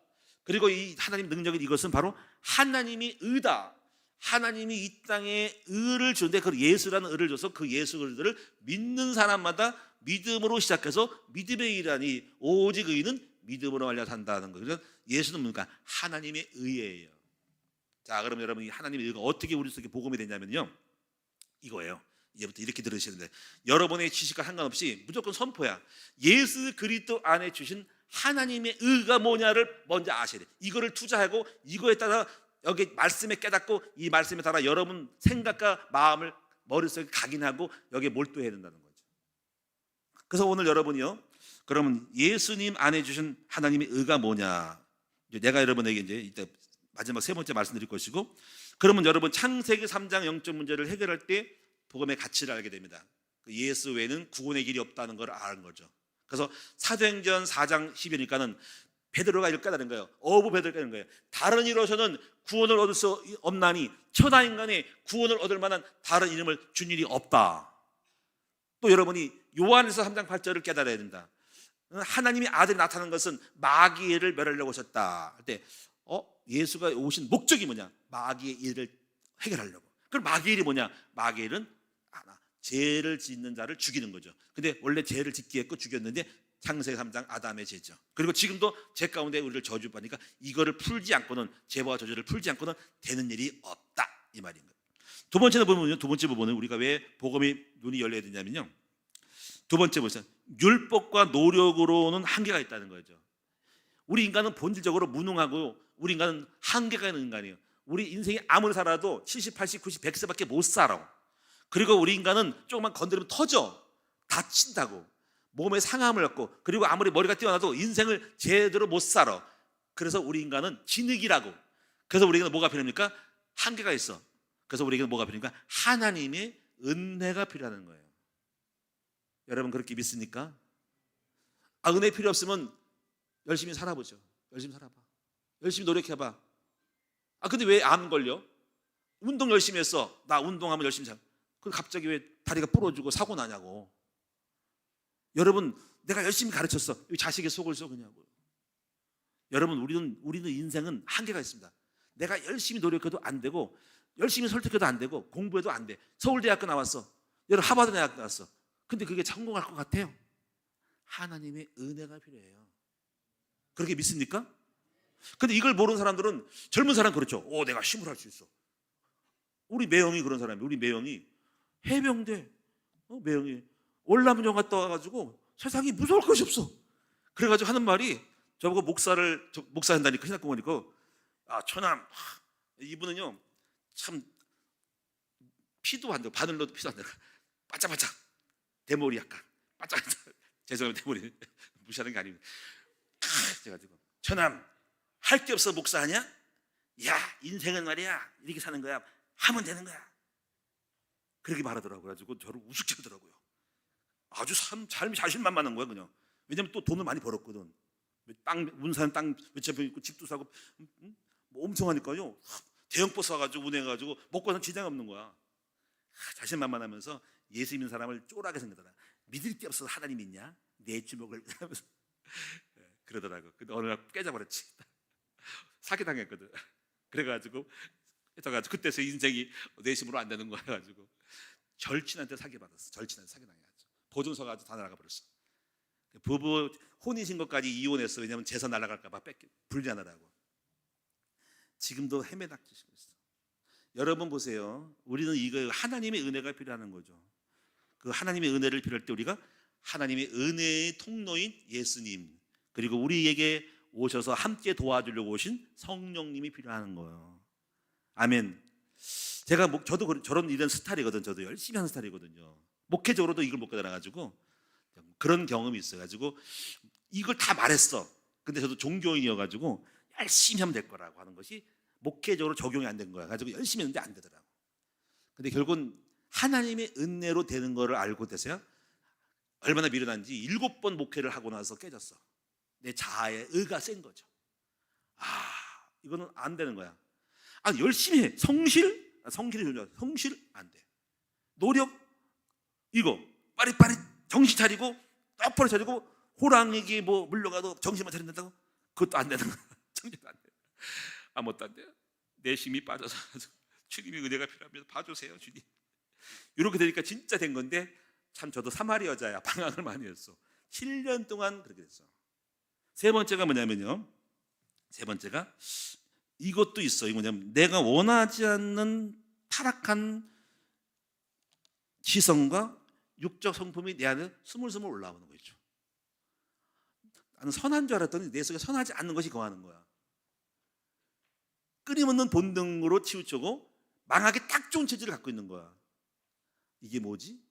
그리고 이 하나님 능력인 이것은 바로 하나님이 의다. 하나님이 이 땅에 의를 주는데 그 예수라는 의를 줘서 그 예수 그리스도를 믿는 사람마다 믿음으로 시작해서 믿음의 일하니 오직 의는 믿음으로 말려 산다는 거예요. 그래서 예수는 뭡니까? 하나님의 의예요. 자, 그럼 여러분 이 하나님의 의가 어떻게 우리 속에 복음이 되냐면요, 이거예요. 이제부터 이렇게 들으시는데, 여러분의 지식과 상관없이 무조건 선포야. 예수 그리스도 안에 주신 하나님의 의가 뭐냐를 먼저 아셔야 돼. 이거를 투자하고 이거에 따라 여기 말씀에 깨닫고 이 말씀에 따라 여러분 생각과 마음을 머릿속에 각인하고 여기에 몰두해야 된다는 거죠. 그래서 오늘 여러분이요, 그러면 예수님 안에 주신 하나님의 의가 뭐냐, 내가 여러분에게 이제 이따 마지막 세 번째 말씀드릴 것이고, 그러면 여러분 창세기 3장 영적 문제를 해결할 때 복음의 가치를 알게 됩니다. 예수 외에는 구원의 길이 없다는 걸 아는 거죠. 그래서 사도행전 4장 10이니까는 베드로가 이걸 깨달은 거예요. 어부 베드로가 깨달은 거예요. 다른 이로서는 구원을 얻을 수 없나니 천하 인간의 구원을 얻을 만한 다른 이름을 준 일이 없다. 또 여러분이 요한에서 3장 8절을 깨달아야 된다. 하나님의 아들이 나타난 것은 마귀를 멸하려고 오셨다 할 때 예수가 오신 목적이 뭐냐? 마귀의 일을 해결하려고. 그럼 마귀의 일이 뭐냐? 마귀의 일은 하나, 죄를 짓는 자를 죽이는 거죠. 근데 원래 죄를 짓기 했고 죽였는데 창세기 3장 아담의 죄죠. 그리고 지금도 죄 가운데 우리를 저주하니까 이거를 풀지 않고는, 죄와 저주를 풀지 않고는 되는 일이 없다, 이 말인 거예요. 두 번째 부분은 우리가 왜 복음이 눈이 열려야 되냐면요, 두 번째 보세요. 율법과 노력으로는 한계가 있다는 거죠. 우리 인간은 본질적으로 무능하고 우리 인간은 한계가 있는 인간이에요. 우리 인생이 아무리 살아도 70, 80, 90, 100세밖에 못 살아. 그리고 우리 인간은 조금만 건드리면 터져, 다친다고, 몸에 상함을 얻고, 그리고 아무리 머리가 뛰어나도 인생을 제대로 못 살아. 그래서 우리 인간은 진흙이라고. 그래서 우리에게는 뭐가 필요합니까? 한계가 있어. 그래서 우리에게는 뭐가 필요합니까? 하나님의 은혜가 필요하는 거예요. 여러분 그렇게 믿습니까? 은혜 필요 없으면 열심히 살아보죠. 열심히 살아봐. 열심히 노력해봐. 근데 왜 안 걸려? 운동 열심히 했어. 나 운동하면 열심히 살. 근데 갑자기 왜 다리가 부러지고 사고 나냐고. 여러분, 내가 열심히 가르쳤어. 왜 자식의 속을 썩으냐고요. 여러분, 우리는 인생은 한계가 있습니다. 내가 열심히 노력해도 안 되고, 열심히 설득해도 안 되고, 공부해도 안 돼. 서울대학교 나왔어. 여러분 하버드 대학 나왔어. 근데 그게 성공할 것 같아요? 하나님의 은혜가 필요해요. 그렇게 믿습니까? 근데 이걸 모르는 사람들은, 젊은 사람 그렇죠. 내가 힘을 할 수 있어. 우리 매형이 그런 사람이에요. 우리 매형이 해병대, 매형이 월남전 갔다 와가지고 세상이 무서울 것이 없어. 그래가지고 하는 말이, 저보고 목사 한다니까, 큰일 났고 보니까, 처남, 이분은요 참 피도 안 되고 바늘 넣어도 피도 안 되고 바짝바짝 대머리, 약간 바짝바짝, 죄송합니다, 대머리 무시하는 게 아닙니다. 그래가지고 처남, 할 게 없어 목사하냐? 야, 인생은 말이야 이렇게 사는 거야. 하면 되는 거야. 그렇게 말하더라고요. 가지고 저를 우습게 하더라고요. 아주 삶이 자신만만한 거야 그냥. 왜냐면 또 돈을 많이 벌었거든. 운산 땅 몇 채 있고 집도 사고 뭐 엄청 하니까요. 대형 버스 와가지고 운행해가지고 먹고 사는 지장 없는 거야. 자신만만하면서 예수 믿는 사람을 쫄하게 생각하더라. 믿을 게 없어서 하나님 있냐? 내 주먹을 하면서 그러더라고. 근데 어느 날 깨져버렸지. 사기당했거든. 그래가지고 그때서 인생이 내심으로 안 되는 거야. 가지고 절친한테 사기받았어. 절친한테 사기당해가지고 보증서 가지고 다 날아가 버렸어. 부부 혼인신 것까지 이혼했어. 왜냐하면 재산 날아갈까봐 분리하느라고. 지금도 헤매닥치고 있어. 여러분 보세요. 우리는 이거 하나님의 은혜가 필요한 거죠. 그 하나님의 은혜를 필요할 때 우리가 하나님의 은혜의 통로인 예수님, 그리고 우리에게 오셔서 함께 도와주려고 오신 성령님이 필요한 거예요. 아멘. 저도 저런 이런 스타일이거든. 저도 열심히 하는 스타일이거든요. 목회적으로도 이걸 못 깨달아가지고 그런 경험이 있어가지고 이걸 다 말했어. 근데 저도 종교인이어가지고 열심히 하면 될 거라고 하는 것이 목회적으로 적용이 안 된 거야. 가지고 열심히 했는데 안 되더라고. 근데 결국은 하나님의 은혜로 되는 거를 알고 되세요. 얼마나 미련한지 7번 목회를 하고 나서 깨졌어. 내 자아의 의가 센 거죠. 이거는 안 되는 거야. 열심히 해. 성실이 중요해. 성실 안 돼. 노력, 이거 빠릿빠릿 정신 차리고 똑바로 차리고 호랑이에게 뭐 물려가도 정신만 차리면 된다고? 그것도 안 되는 거야. 정신도 안 돼. 아무것도 안 돼요. 내 힘이 빠져서 주님의 은혜가 필요합니다. 봐주세요, 주님. 이렇게 되니까 진짜 된 건데, 참 저도 사마리 여자야. 방황을 많이 했어. 7년 동안 그렇게 됐어. 세 번째가 뭐냐면요, 세 번째가 이것도 있어. 이거 뭐냐면 내가 원하지 않는 타락한 지성과 육적 성품이 내 안에 스물스물 올라오는 거죠. 나는 선한 줄 알았더니 내 속에 선하지 않는 것이 거하는 거야. 끊임없는 본능으로 치우치고 망하기 딱 좋은 체질을 갖고 있는 거야. 이게 뭐지?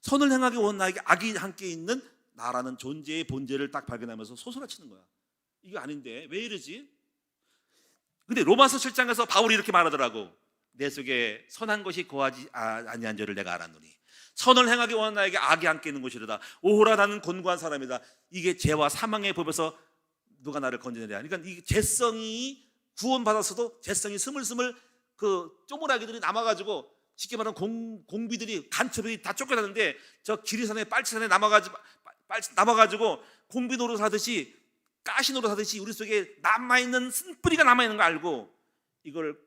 선을 행하기 원 나에게 악이 함께 있는 나라는 존재의 본질을 딱 발견하면서 소설을 치는 거야. 이게 아닌데 왜 이러지? 근데 로마서 7장 가서 바울이 이렇게 말하더라고. 내 속에 선한 것이 거하지 아니한 줄을 내가 알았노니 선을 행하기 원하는 나에게 악이 함께 있는 것이로다. 오호라, 나는 곤고한 사람이다. 이게 죄와 사망의 법에서 누가 나를 건져내랴. 그러니까 이 죄성이 구원받았어도 죄성이 스물스물 그 쪼무라기들이 남아가지고, 쉽게 말하면 공비들이, 간첩들이 다 쫓겨났는데 저 지리산에 빨치산에 남아가지고 공비 노릇하듯이, 가시 노릇하듯이 우리 속에 남아있는 쓴뿌리가 남아있는 거 알고, 이걸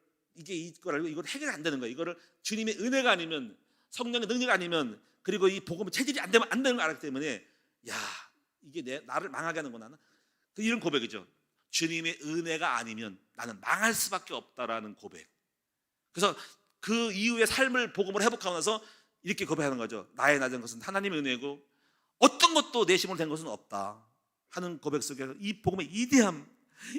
알고 이걸 해결이 안 되는 거예요. 이거를 주님의 은혜가 아니면, 성령의 능력 아니면, 그리고 이 복음의 체질이 안 되면 안 되는 걸 알기 때문에, 야, 이게 나를 망하게 하는구나. 이런 고백이죠. 주님의 은혜가 아니면 나는 망할 수밖에 없다라는 고백. 그래서 그 이후의 삶을 복음으로 회복하고 나서 이렇게 고백하는 거죠. 나의 낮은 것은 하나님의 은혜고 어떤 것도 내 힘으로 된 것은 없다 하는 고백 속에서 이 복음의 이대함,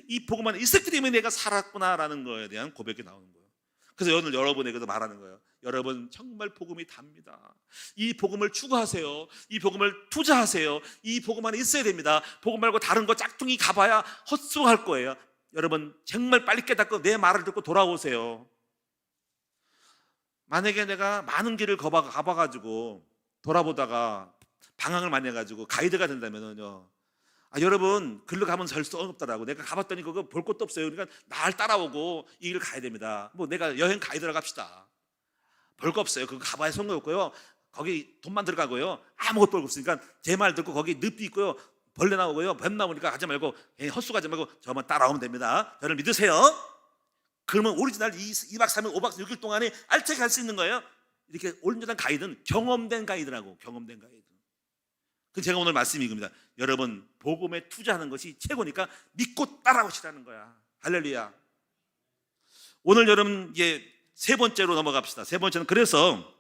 이 복음 안에 있었기 때문에 내가 살았구나라는 거에 대한 고백이 나오는 거예요. 그래서 오늘 여러분에게도 말하는 거예요. 여러분 정말 복음이 답니다. 이 복음을 추구하세요. 이 복음을 투자하세요. 이 복음 안에 있어야 됩니다. 복음 말고 다른 거 짝퉁이 가봐야 헛수고할 거예요. 여러분 정말 빨리 깨닫고 내 말을 듣고 돌아오세요. 만약에 내가 많은 길을 가봐가지고 돌아보다가 방황을 많이 해가지고 가이드가 된다면요, 여러분 글로 가면 살 수 없더라고. 내가 가봤더니 그거 볼 것도 없어요. 그러니까 날 따라오고 이 길을 가야 됩니다. 뭐 내가 여행 가이드라 갑시다. 볼 거 없어요. 그거 가봐야 소용없고요. 거기 돈만 들어가고요. 아무것도 볼 거 없으니까 제 말 듣고 거기 늪이 있고요. 벌레 나오고요. 뱀 나오니까 가지 말고 헛수고하지 말고 저만 따라오면 됩니다. 저를 믿으세요. 그러면 오리지널 2박 3일 5박 6일 동안에 알차게 갈 수 있는 거예요. 이렇게 온전한 가이드는 경험된 가이드라고. 경험된 가이드. 그 제가 오늘 말씀이 이겁니다. 여러분 복음에 투자하는 것이 최고니까 믿고 따라오시라는 거야. 할렐루야. 오늘 여러분 이제 세 번째로 넘어갑시다. 세 번째는, 그래서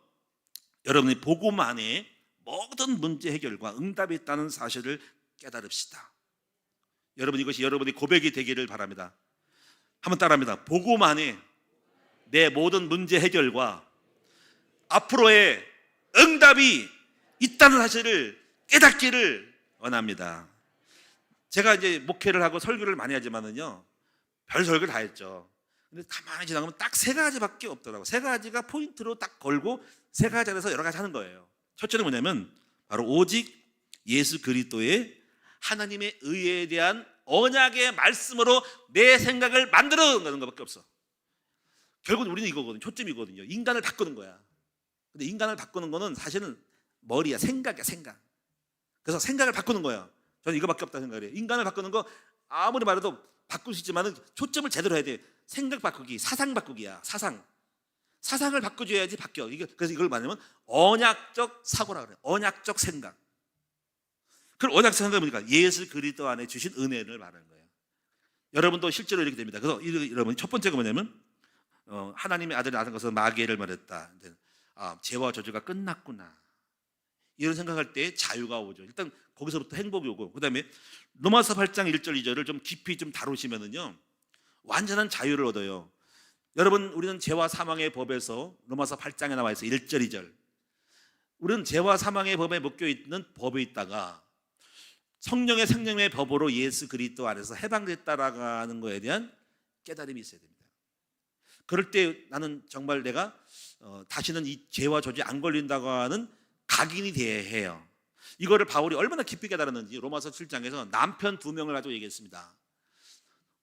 여러분이 복음 안에 모든 문제 해결과 응답이 있다는 사실을 깨달읍시다. 여러분 이것이 여러분의 고백이 되기를 바랍니다. 한번 따라합니다. 복음 안에 내 모든 문제 해결과 앞으로의 응답이 있다는 사실을 깨닫기를 원합니다. 제가 이제 목회를 하고 설교를 많이 하지만은요, 별 설교를 다 했죠. 근데 가만히 지나가면 딱 세 가지밖에 없더라고요. 세 가지가 포인트로 딱 걸고 세 가지 안에서 여러 가지 하는 거예요. 첫째는 뭐냐면 바로 오직 예수 그리스도의 하나님의 의에 대한 언약의 말씀으로 내 생각을 만들어 가는 것밖에 없어. 결국 우리는 이거거든요. 초점이거든요. 인간을 바꾸는 거야. 근데 인간을 바꾸는 거는 사실은 머리야. 생각이야. 생각. 그래서 생각을 바꾸는 거예요. 저는 이거밖에 없다 생각해요. 인간을 바꾸는 거 아무리 말해도 바꿀 수 있지만 초점을 제대로 해야 돼. 생각 바꾸기, 사상 바꾸기야. 사상을 바꿔줘야지 바뀌어. 그래서 이걸 말하면 언약적 사고라 그래요. 언약적 생각. 그럼 언약적 생각은 뭡니까? 예수 그리스도 안에 주신 은혜를 말하는 거예요. 여러분도 실제로 이렇게 됩니다. 그래서 여러분 첫 번째가 뭐냐면 하나님의 아들이 낳은 것은 마귀를 말했다. 죄와 저주가 끝났구나. 이런 생각할 때 자유가 오죠. 일단 거기서부터 행복이 오고, 그 다음에 로마서 8장 1절 2절을 좀 깊이 좀 다루시면은요, 완전한 자유를 얻어요. 여러분 우리는 죄와 사망의 법에서 로마서 8장에 나와 있어 1절 2절. 우리는 죄와 사망의 법에 묶여 있는 법에 있다가 성령의 생명의 법으로 예수 그리스도 안에서 해방됐다라는 거에 대한 깨달음이 있어야 됩니다. 그럴 때 나는 정말 내가 다시는 이 죄와 저주에 안 걸린다고 하는 각인이 돼야 해요. 이거를 바울이 얼마나 깊이 깨달았는지 로마서 7장에서 남편 2명을 가지고 얘기했습니다.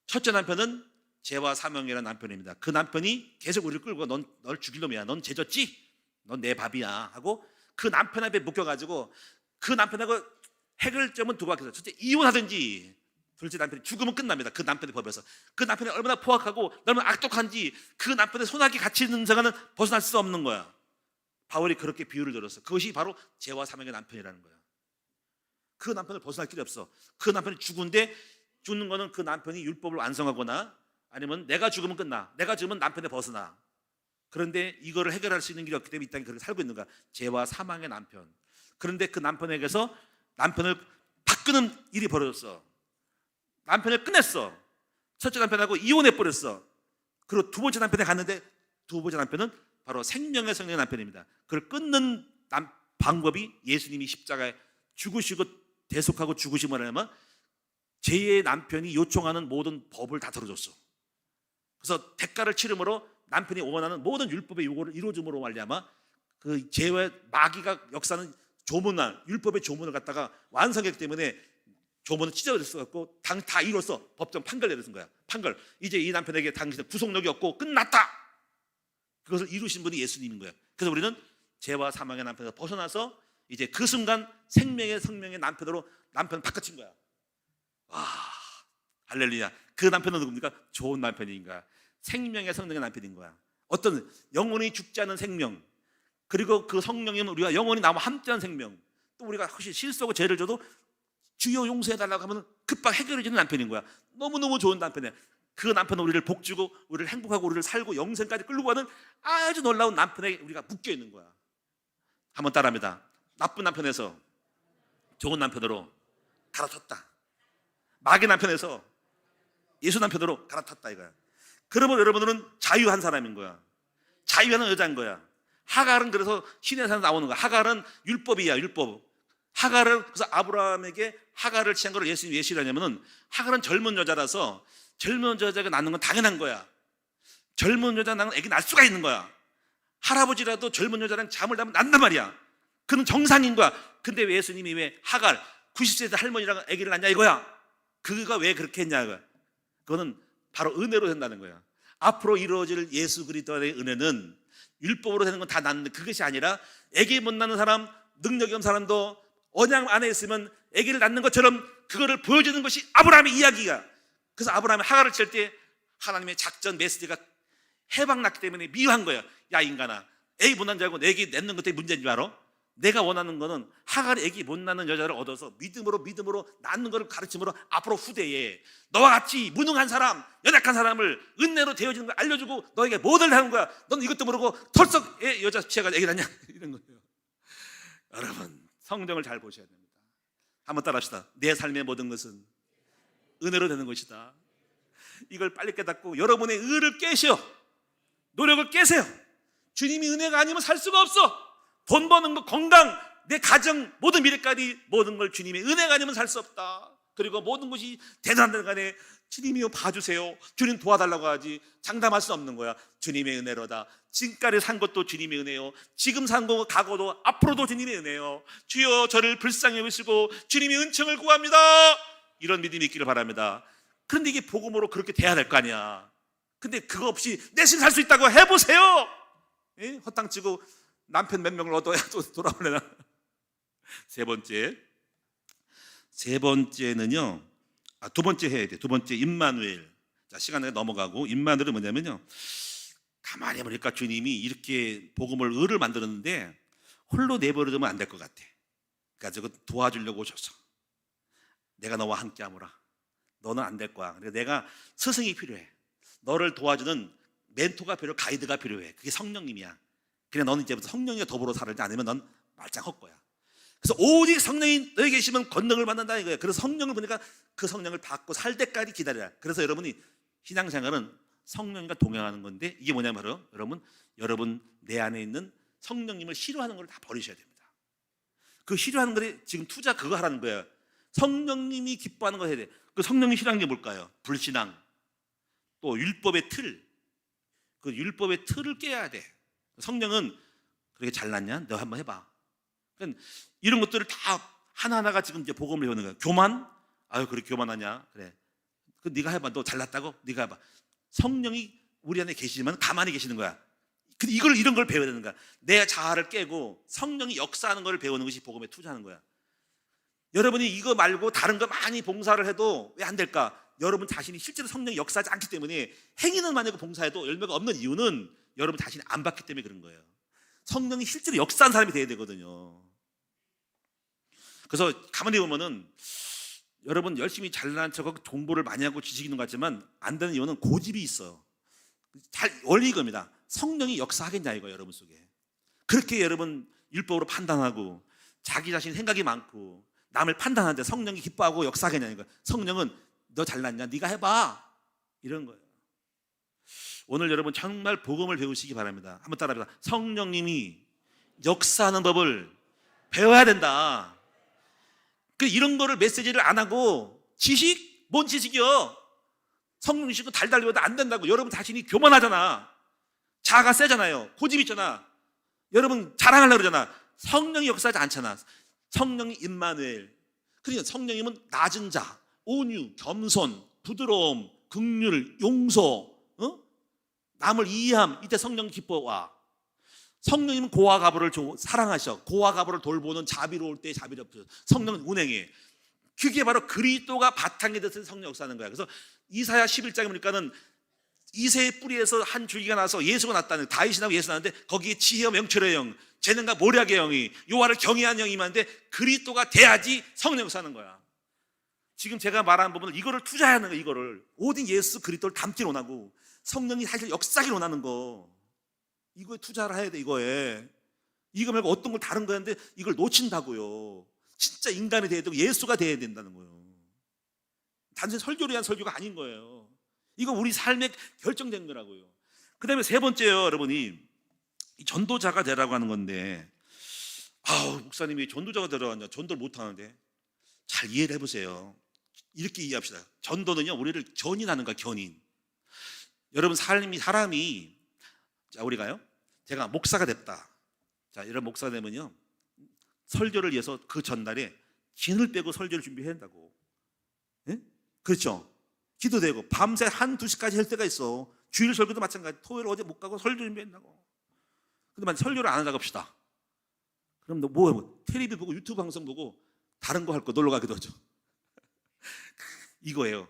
첫째 남편은 죄와 사망이라는 남편입니다. 그 남편이 계속 우리를 끌고 넌 죽일 놈이야. 넌 죄졌지? 넌 내 밥이야 하고 그 남편 앞에 묶여가지고 그 남편하고 해결점은 두 가지죠. 첫째, 이혼하든지, 둘째, 남편이 죽으면 끝납니다. 그 남편의 법에서. 그 남편이 얼마나 포악하고 얼마나 악독한지 그 남편의 손아귀 같이 있는 자가는 벗어날 수 없는 거야. 바울이 그렇게 비유를 들었어. 그것이 바로 죄와 사망의 남편이라는 거야. 그 남편을 벗어날 길이 없어. 그 남편이 죽은데, 죽는 거는 그 남편이 율법을 완성하거나 아니면 내가 죽으면 끝나. 내가 죽으면 남편에 벗어나. 그런데 이거를 해결할 수 있는 길이 없기 때문에 이 땅에 그렇게 살고 있는 거야. 죄와 사망의 남편. 그런데 그 남편에게서 남편을 바꾸는 일이 벌어졌어. 남편을 끝냈어. 첫째 남편하고 이혼해버렸어. 그리고 두 번째 남편에 갔는데 두 번째 남편은 바로 생명의 성령의 남편입니다. 그걸 끊는 방법이 예수님이 십자가에 죽으시고 대속하고 죽으심을 하면 죄의 남편이 요청하는 모든 법을 다 들어줬어. 그래서 대가를 치름으로 남편이 원하는 모든 율법의 요구를 이루어줌으로 말미암아 그 죄의 마귀가 역사는 조문날 율법의 조문을 갖다가 완성했기 때문에 조문은 찢어졌었고 당 다 이뤘어. 법정 판결 내려진 거야. 판결. 이제 이 남편에게 당신은 구속력이 없고 끝났다. 그것을 이루신 분이 예수님인 거야. 그래서 우리는 죄와 사망의 남편에서 벗어나서 이제 그 순간 생명의 성령의 남편으로 남편을 바꿔친 거야. 와, 할렐루야. 그 남편은 누굽니까? 좋은 남편인 거야. 생명의 성령의 남편인 거야. 어떤 영원히 죽지 않은 생명, 그리고 그 성령이면 우리가 영원히 나와 함께한 생명, 또 우리가 혹시 실수하고 죄를 져도 주여 용서해달라고 하면 급박 해결해주는 남편인 거야. 너무너무 좋은 남편이야. 그 남편은 우리를 복주고 우리를 행복하고 우리를 살고 영생까지 끌고 가는 아주 놀라운 남편에게 우리가 묶여있는 거야. 한번 따라합니다. 나쁜 남편에서 좋은 남편으로 갈아탔다. 마귀 남편에서 예수 남편으로 갈아탔다 이거야. 그러면 여러분들은 자유한 사람인 거야. 자유하는 여자인 거야. 하갈은 그래서 신의 산에서 나오는 거야. 하갈은 율법이야, 율법. 하갈은 그래서 아브라함에게 하갈을 취한 걸 예수님이 왜 싫어하냐면은 하갈은 젊은 여자라서 젊은 여자가 낳는 건 당연한 거야. 젊은 여자 낳는 애기 낳을 수가 있는 거야. 할아버지라도 젊은 여자랑 잠을 자면 난단 말이야. 그는 정상인 거야. 근데 왜 예수님이 왜 하갈 90세 할머니랑 애기를 낳냐 이거야. 그가 왜 그렇게 했냐 이거야. 그거는 바로 은혜로 된다는 거야. 앞으로 이루어질 예수 그리스도의 은혜는 율법으로 되는 건 다 낳는데 그것이 아니라 애기 못 낳는 사람, 능력이 없는 사람도 언약 안에 있으면 애기를 낳는 것처럼 그거를 보여주는 것이 아브라함의 이야기가. 그래서 아브라함이 하갈을 칠 때 하나님의 작전 메시지가 해방 났기 때문에 미워한 거야. 야 인간아, 애기 못 낳는 줄 알고 내 애기 낳는 것도 문제인 줄 알아? 내가 원하는 거는 하갈이 애기 못 낳는 여자를 얻어서 믿음으로 낳는 것을 가르침으로 앞으로 후대에 너와 같이 무능한 사람, 연약한 사람을 은혜로 되어지는 걸 알려주고 너에게 뭐를 하는 거야. 너는 이것도 모르고 털썩 여자 취해가지고 애기 낳냐 이런 거예요. 여러분 성경을 잘 보셔야 됩니다. 한번 따라합시다. 내 삶의 모든 것은 은혜로 되는 것이다. 이걸 빨리 깨닫고 여러분의 의를 깨셔. 노력을 깨세요. 주님이 은혜가 아니면 살 수가 없어. 돈 버는 거, 건강, 내 가정, 모든 미래까지 모든 걸 주님의 은혜가 아니면 살 수 없다. 그리고 모든 것이 대단한 간에 주님이요 봐주세요. 주님 도와달라고 하지 장담할 수 없는 거야. 주님의 은혜로다. 지금까지 산 것도 주님의 은혜요. 지금 산 거 과거도 앞으로도 주님의 은혜요. 주여 저를 불쌍히 여기시고 주님의 은총을 구합니다. 이런 믿음이 있기를 바랍니다. 그런데 이게 복음으로 그렇게 돼야 될 거 아니야. 근데 그거 없이 내심 살 수 있다고 해보세요. 예? 헛땅치고 남편 몇 명을 얻어야 또 돌아오려나. 세 번째는요. 두 번째 해야 돼. 두 번째 임마누엘. 자, 시간이 넘어가고 임마누엘은 뭐냐면요. 가만히 보니까 주님이 이렇게 복음을 의를 만들었는데 홀로 내버려두면 안 될 것 같아. 그러니까 도와주려고 오셔서 내가 너와 함께하노라. 너는 안 될 거야. 그래서 내가 스승이 필요해. 너를 도와주는 멘토가 필요해. 가이드가 필요해. 그게 성령님이야. 그냥 너는 이제부터 성령과 더불어 살지 않으면 넌 말짱할 거야. 그래서 오직 성령이 너에 계시면 권능을 받는다 이거야. 그래서 성령을 보니까 그 성령을 받고 살 때까지 기다려라. 그래서 여러분이 신앙생활은 성령과 동행하는 건데 이게 뭐냐면 바로 여러분 내 안에 있는 성령님을 싫어하는 걸 다 버리셔야 됩니다. 그 싫어하는 거에 지금 투자 그거 하라는 거야. 성령님이 기뻐하는 거 해야 돼. 그 성령이 싫어하는 게 뭘까요? 불신앙, 또 율법의 틀. 그 율법의 틀을 깨야 돼. 성령은 그렇게 잘났냐? 너 한번 해봐. 그러니까 이런 것들을 다 하나하나가 지금 이제 복음을 배우는 거야. 교만? 아유 그렇게 교만하냐? 그래. 그 네가 해봐. 너 잘났다고? 네가 해봐. 성령이 우리 안에 계시지만 가만히 계시는 거야. 근데 이런 걸 배워야 되는 거야. 내 자아를 깨고 성령이 역사하는 걸 배우는 것이 복음에 투자하는 거야. 여러분이 이거 말고 다른 거 많이 봉사를 해도 왜 안 될까? 여러분 자신이 실제로 성령이 역사하지 않기 때문에 행위는 만약에 봉사해도 열매가 없는 이유는 여러분 자신이 안 받기 때문에 그런 거예요. 성령이 실제로 역사한 사람이 돼야 되거든요. 그래서 가만히 보면은 여러분 열심히 잘난 척하고 공부를 많이 하고 지식 있는 것 같지만 안 되는 이유는 고집이 있어요. 원리 이겁니다. 성령이 역사하겠냐 이거 여러분 속에. 그렇게 여러분 율법으로 판단하고 자기 자신 생각이 많고 남을 판단하는데 성령이 기뻐하고 역사하겠냐 이거. 성령은 너 잘났냐? 네가 해봐. 이런 거예요. 오늘 여러분 정말 복음을 배우시기 바랍니다. 한번 따라합니다. 성령님이 역사하는 법을 배워야 된다. 이런 거를 메시지를 안 하고 지식? 뭔 지식이요? 성령 지식은 달달 외워도 안 된다고. 여러분 자신이 교만하잖아. 자아가 세잖아요. 고집 있잖아. 여러분 자랑하려고 그러잖아. 성령이 역사하지 않잖아. 성령이 임마누엘. 그러니까 성령님은 낮은 자, 온유, 겸손, 부드러움, 긍휼, 용서, 남을 이해함. 이때 성령 기뻐와. 성령님은 고와 가부를 사랑하셔. 고와 가부를 돌보는 자비로울 때 자비롭죠. 성령은 운행해. 그게 바로 그리스도가 바탕이 돼서 성령 역사하는 거야. 그래서 이사야 11장에 보니까는 이새의 뿌리에서 한 줄기가 나서 예수가 났다는, 다윗이라고 예수 났는데 거기에 지혜와 명철의 영, 재능과 모략의 영이, 여호와를 경외하는 영이 임하는데 그리스도가 돼야지 성령 역사하는 거야. 지금 제가 말하는 부분은 이거를 투자하는 거예요. 이거를 오직 예수 그리스도를 담기 원하고 성령이 사실 역사하기 원하는 거, 이거에 투자를 해야 돼. 이거 말고 어떤 걸 다른 거였는데 이걸 놓친다고요. 진짜 인간이 돼야 되고 예수가 돼야 된다는 거예요. 단순히 설교를 위한 설교가 아닌 거예요. 이거 우리 삶에 결정된 거라고요. 그 다음에 세 번째요, 여러분이 전도자가 되라고 하는 건데, 목사님이 전도자가 되라고 하냐, 전도를 못하는데. 잘 이해를 해보세요. 이렇게 이해합시다. 전도는요, 우리를 견인하는 거야. 견인. 여러분 사람이 자, 우리가요, 제가 목사가 됐다. 자, 이런 목사가 되면요, 설교를 위해서 그 전날에 진을 빼고 설교를 준비해야 한다고. 예? 그렇죠? 기도되고 밤새 1-2시까지 할 때가 있어. 주일 설교도 마찬가지. 토요일 어제 못 가고 설교 준비한다고. 근데 만약 설교를 안 한다고 합시다. 그럼 너 텔레비 보고 유튜브 방송 보고 다른 거 할 거 놀러 가기도 하죠. 이거예요.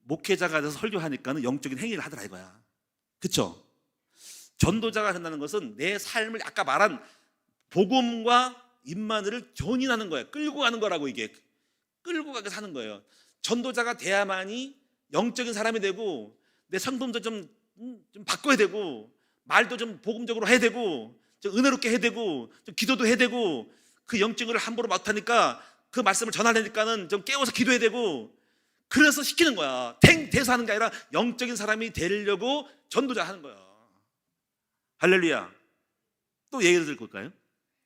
목회자가 돼서 설교하니까는 영적인 행위를 하더라 이거야. 그렇죠? 전도자가 된다는 것은 내 삶을 아까 말한 복음과 임마늘을 견인하는 거야. 끌고 가는 거라고. 이게 끌고 가게 사는 거예요. 전도자가 돼야만이 영적인 사람이 되고 내 성품도 좀 바꿔야 되고 말도 좀 복음적으로 해야 되고 좀 은혜롭게 해야 되고 좀 기도도 해야 되고 그 영적인 걸 함부로 못하니까 그 말씀을 전하려니까는 좀 깨워서 기도해야 되고, 그래서 시키는 거야. 대사 하는 게 아니라 영적인 사람이 되려고 전도자 하는 거야. 할렐루야. 또 예를 들을까요?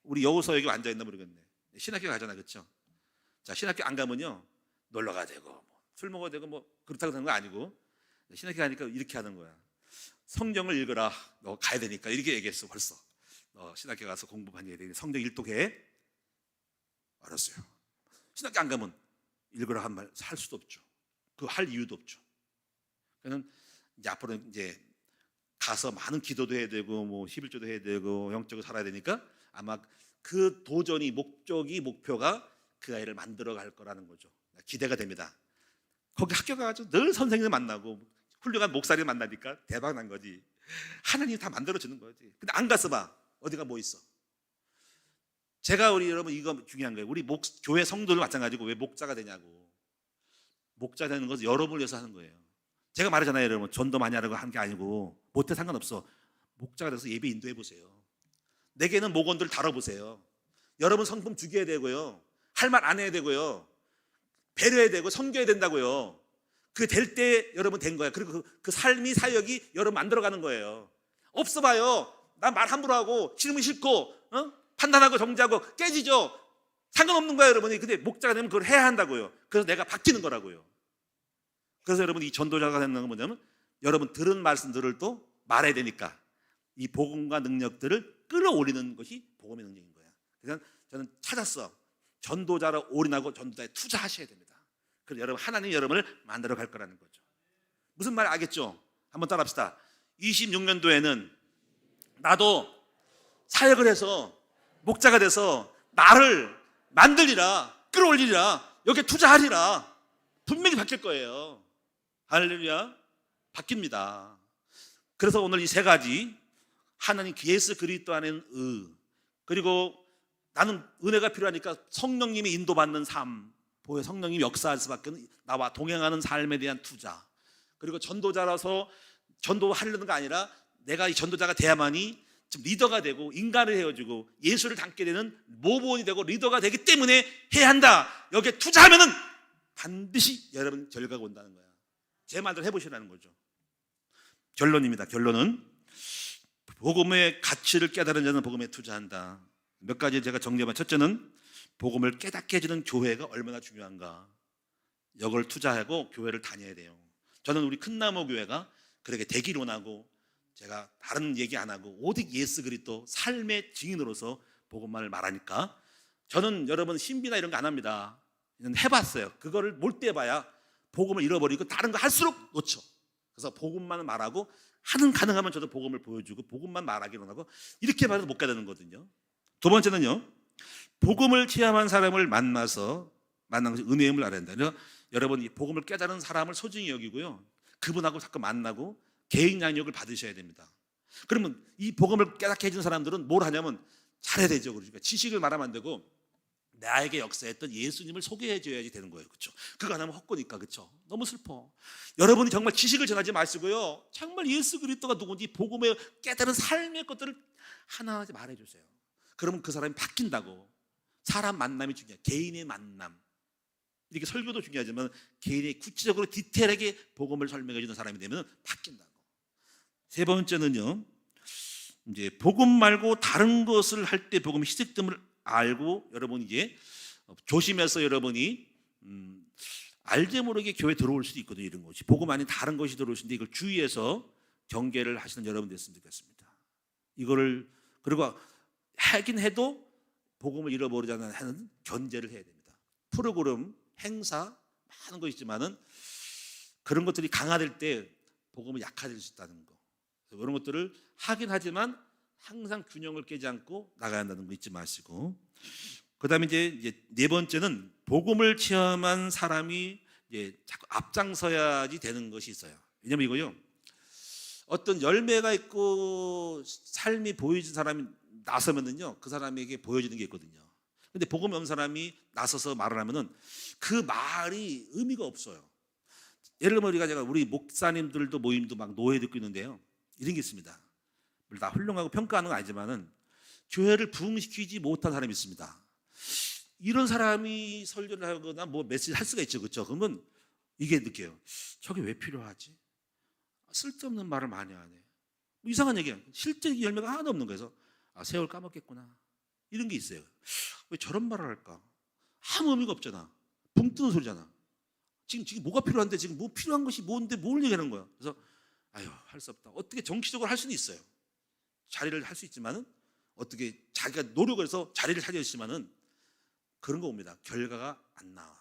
우리 여호서 여기 앉아있나 모르겠네. 신학교 가잖아, 그렇죠? 자, 신학교 안 가면요 놀러가 되고 술 먹어야 되고 그렇다고 하는 거 아니고, 신학교 가니까 이렇게 하는 거야. 성경을 읽어라. 너 가야 되니까 이렇게 얘기했어. 벌써 너 신학교 가서 공부 많이 해야 되니 성경 일독해. 알았어요. 신학교 안 가면 읽으라 한 말 할 수도 없죠. 그 할 이유도 없죠. 그러면 이제 앞으로 이제 가서 많은 기도도 해야 되고 11조도 해야 되고 영적으로 살아야 되니까 아마 그 도전이 목표가 그 아이를 만들어 갈 거라는 거죠. 기대가 됩니다. 거기 학교 가가지고 늘 선생님을 만나고 훌륭한 목사를 만나니까 대박 난 거지. 하나님이 다 만들어 주는 거지. 근데 안 가서 봐. 어디가 뭐 있어. 제가 우리 여러분 이거 중요한 거예요. 우리 교회 성도들 마찬가지고 왜 목자가 되냐고. 목자 되는 것은 여러분을 위해서 하는 거예요. 제가 말하잖아요, 여러분. 전도 많이 하라고 한 게 아니고 못해 상관없어. 목자가 돼서 예배 인도해 보세요. 내게는 목원들 다뤄보세요. 여러분 성품 죽여야 되고요. 할 말 안 해야 되고요. 배려해야 되고 섬겨야 된다고요. 그 될 때 여러분 된 거예요. 그리고 그 삶이 사역이 여러분 만들어가는 거예요. 없어 봐요. 나 말 함부로 하고 싫으면 싫고 판단하고 정지하고 깨지죠. 상관없는 거예요, 여러분이. 근데 목자가 되면 그걸 해야 한다고요. 그래서 내가 바뀌는 거라고요. 그래서 여러분 이 전도자가 되는 건 뭐냐면 여러분 들은 말씀들을 또 말해야 되니까 이 복음과 능력들을 끌어올리는 것이 복음의 능력인 거야. 그래서 저는 찾았어. 전도자로 올인하고 전도자에 투자하셔야 됩니다. 그래서 여러분 하나님이 여러분을 만들어 갈 거라는 거죠. 무슨 말 알겠죠? 한번 따라합시다. 26년도에는 나도 사역을 해서 목자가 돼서 나를 만들리라, 끌어올리리라, 여기에 투자하리라. 분명히 바뀔 거예요. 할렐루야. 바뀝니다. 그래서 오늘 이 세 가지, 하나님 예수 그리스도 안에는 그리고 나는 은혜가 필요하니까 성령님이 인도받는 삶, 보여 성령님이 역사할 수밖에 나와 동행하는 삶에 대한 투자, 그리고 전도자라서 전도하려는 거 아니라 내가 이 전도자가 돼야만이 좀 리더가 되고 인간을 헤어지고 예수를 닮게 되는 모본이 되고 리더가 되기 때문에 해야 한다. 여기에 투자하면은 반드시 여러분 결과가 온다는 거야. 제 말대로 해보시라는 거죠. 결론입니다. 결론은 복음의 가치를 깨달은 자는 복음에 투자한다. 몇 가지 제가 정리해봐. 첫째는 복음을 깨닫게 해주는 교회가 얼마나 중요한가. 이걸 투자하고 교회를 다녀야 돼요. 저는 우리 큰나무 교회가 그렇게 되기를 원하고, 제가 다른 얘기 안 하고 오직 예수 그리스도 삶의 증인으로서 복음만을 말하니까, 저는 여러분 신비나 이런 거 안 합니다. 해봤어요. 그거를 몰두해봐야 복음을 잃어버리고 다른 거 할수록 놓쳐. 그래서 복음만 말하고 가능하면 저도 복음을 보여주고 복음만 말하기로 하고 이렇게 말해도 못 가는 거거든요. 두 번째는요, 복음을 체험한 사람을 만난 것이 은혜임을 알아야 된다. 그래서 여러분, 이 복음을 깨달은 사람을 소중히 여기고요, 그분하고 자꾸 만나고 개인 양육을 받으셔야 됩니다. 그러면 이 복음을 깨닫게 해준 사람들은 뭘 하냐면 잘해야 되죠. 그러니까 지식을 말하면 안 되고 나에게 역사했던 예수님을 소개해 줘야지 되는 거예요. 그렇죠? 그거 안 하면 헛거니까. 그렇죠? 너무 슬퍼. 여러분이 정말 지식을 전하지 마시고요, 정말 예수 그리스도가 누군지 복음의 깨달은 삶의 것들을 하나하나 말해 주세요. 그러면 그 사람이 바뀐다고. 사람 만남이 중요해요. 개인의 만남. 이렇게 설교도 중요하지만 개인이 구체적으로 디테일하게 복음을 설명해 주는 사람이 되면 바뀐다고. 세 번째는요, 이제 복음 말고 다른 것을 할 때 복음이 희석됨을 알고 여러분이 이제 조심해서 여러분이 알게 모르게 교회 들어올 수도 있거든요. 이런 것이 복음 아닌 다른 것이 들어올 수 있는데 이걸 주의해서 경계를 하시는 여러분 됐으면 좋겠습니다. 이거를 그리고 하긴 해도 복음을 잃어버리지 않는 하는 견제를 해야 됩니다. 프로그램, 행사 많은 거 있지만은 그런 것들이 강화될 때 복음이 약해질 수 있다는 거. 이런 것들을 하긴 하지만 항상 균형을 깨지 않고 나가야 한다는 거 잊지 마시고, 그다음에 이제 네 번째는 복음을 체험한 사람이 이제 자꾸 앞장서야지 되는 것이 있어요. 왜냐면 이거요, 어떤 열매가 있고 삶이 보여진 사람이 나서면은요, 그 사람에게 보여지는 게 있거든요. 근데 복음이 없는 사람이 나서서 말을 하면은 그 말이 의미가 없어요. 예를 들면 제가 우리 목사님들도 모임도 막 노예 듣고 있는데요, 이런 게 있습니다. 다 훌륭하고 평가하는 건 아니지만은 교회를 부흥시키지 못한 사람이 있습니다. 이런 사람이 설교를 하거나 뭐 메시지 할 수가 있죠. 그렇죠? 그러면 이게 느껴요. 저게 왜 필요하지? 쓸데없는 말을 많이 하네. 뭐 이상한 얘기야. 실제 열매가 하나도 없는 거에서 세월 까먹겠구나. 이런 게 있어요. 왜 저런 말을 할까? 아무 의미가 없잖아. 붕 뜨는 소리잖아. 지금 뭐가 필요한데 지금 뭐 필요한 것이 뭔데 뭘 얘기하는 거야. 그래서 할 수 없다. 어떻게 정치적으로 할 수는 있어요. 자리를 할 수 있지만은 어떻게 자기가 노력을 해서 자리를 차지했지만은 그런 거 봅니다. 결과가 안 나와.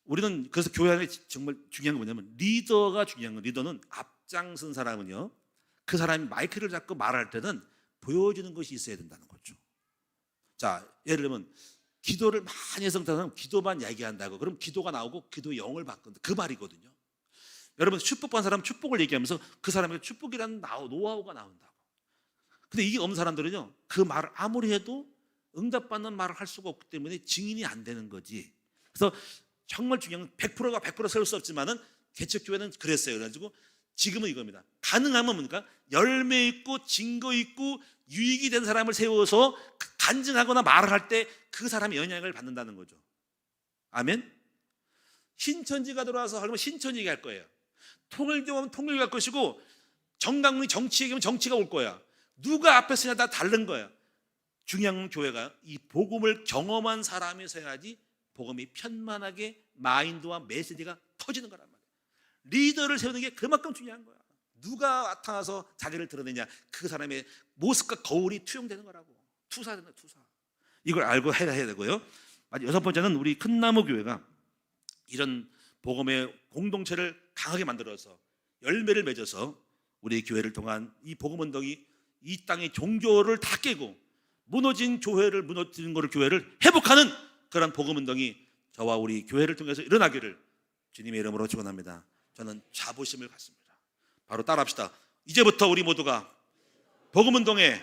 우리는 그래서 교회 안에 정말 중요한 건 뭐냐면 리더가 중요한 건, 리더는 앞장선 사람은요, 그 사람이 마이크를 잡고 말할 때는 보여주는 것이 있어야 된다는 거죠. 자, 예를 들면 기도를 많이 해서 기도만 얘기한다고 그럼 기도가 나오고 기도의 영을 바꾼다, 그 말이거든요. 여러분, 축복받은 사람은 축복을 얘기하면서 그 사람에게 축복이라는 노하우가 나온다고. 근데 이게 없는 사람들은요, 그 말을 아무리 해도 응답받는 말을 할 수가 없기 때문에 증인이 안 되는 거지. 그래서 정말 중요한 건 100%가 100% 세울 수 없지만은 개척교회는 그랬어요. 그래가지고 지금은 이겁니다. 가능하면 뭡니까? 열매 있고 증거 있고 유익이 된 사람을 세워서 간증하거나 말을 할 때 그 사람이 영향을 받는다는 거죠. 아멘? 신천지가 들어와서 하려면 신천지 얘기할 거예요. 통일교하면 통일교 할 것이고 정강론이 정치 얘기하면 정치가 올 거야. 누가 앞에 서냐 다 다른 거야. 중요한 건 교회가 이 복음을 경험한 사람이 서야지 복음이 편만하게 마인드와 메시지가 터지는 거란 말이야. 리더를 세우는 게 그만큼 중요한 거야. 누가 나타나서 자기를 드러내냐, 그 사람의 모습과 거울이 투영되는 거라고. 투사되는 거야, 투사. 이걸 알고 해야 되고요. 여섯 번째는 우리 큰나무 교회가 이런 복음의 공동체를 강하게 만들어서 열매를 맺어서 우리 교회를 통한 이 복음 운동이 이 땅의 종교를 다 깨고 무너진 무너뜨린 거를 교회를 회복하는 그런 복음 운동이 저와 우리 교회를 통해서 일어나기를 주님의 이름으로 축원합니다. 저는 자부심을 갖습니다. 바로 따라합시다. 이제부터 우리 모두가 복음 운동에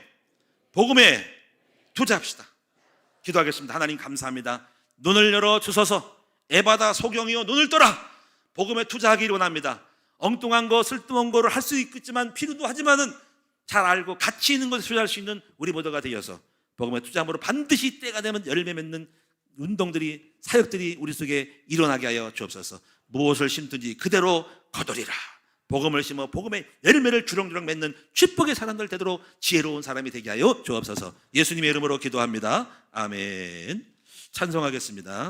복음에 투자합시다. 기도하겠습니다. 하나님 감사합니다. 눈을 열어 주셔서 에바다 소경이여 눈을 떠라. 복음에 투자하기를 원합니다. 엉뚱한 거 쓸데없는 거를 할 수 있겠지만 필요도 하지만은 잘 알고 가치 있는 것에 투자할 수 있는 우리 모두가 되어서 복음에 투자함으로 반드시 때가 되면 열매 맺는 운동들이, 사역들이 우리 속에 일어나게 하여 주옵소서. 무엇을 심든지 그대로 거두리라. 복음을 심어 복음의 열매를 주렁주렁 맺는 축복의 사람들 되도록 지혜로운 사람이 되게 하여 주옵소서. 예수님의 이름으로 기도합니다. 아멘. 찬송하겠습니다.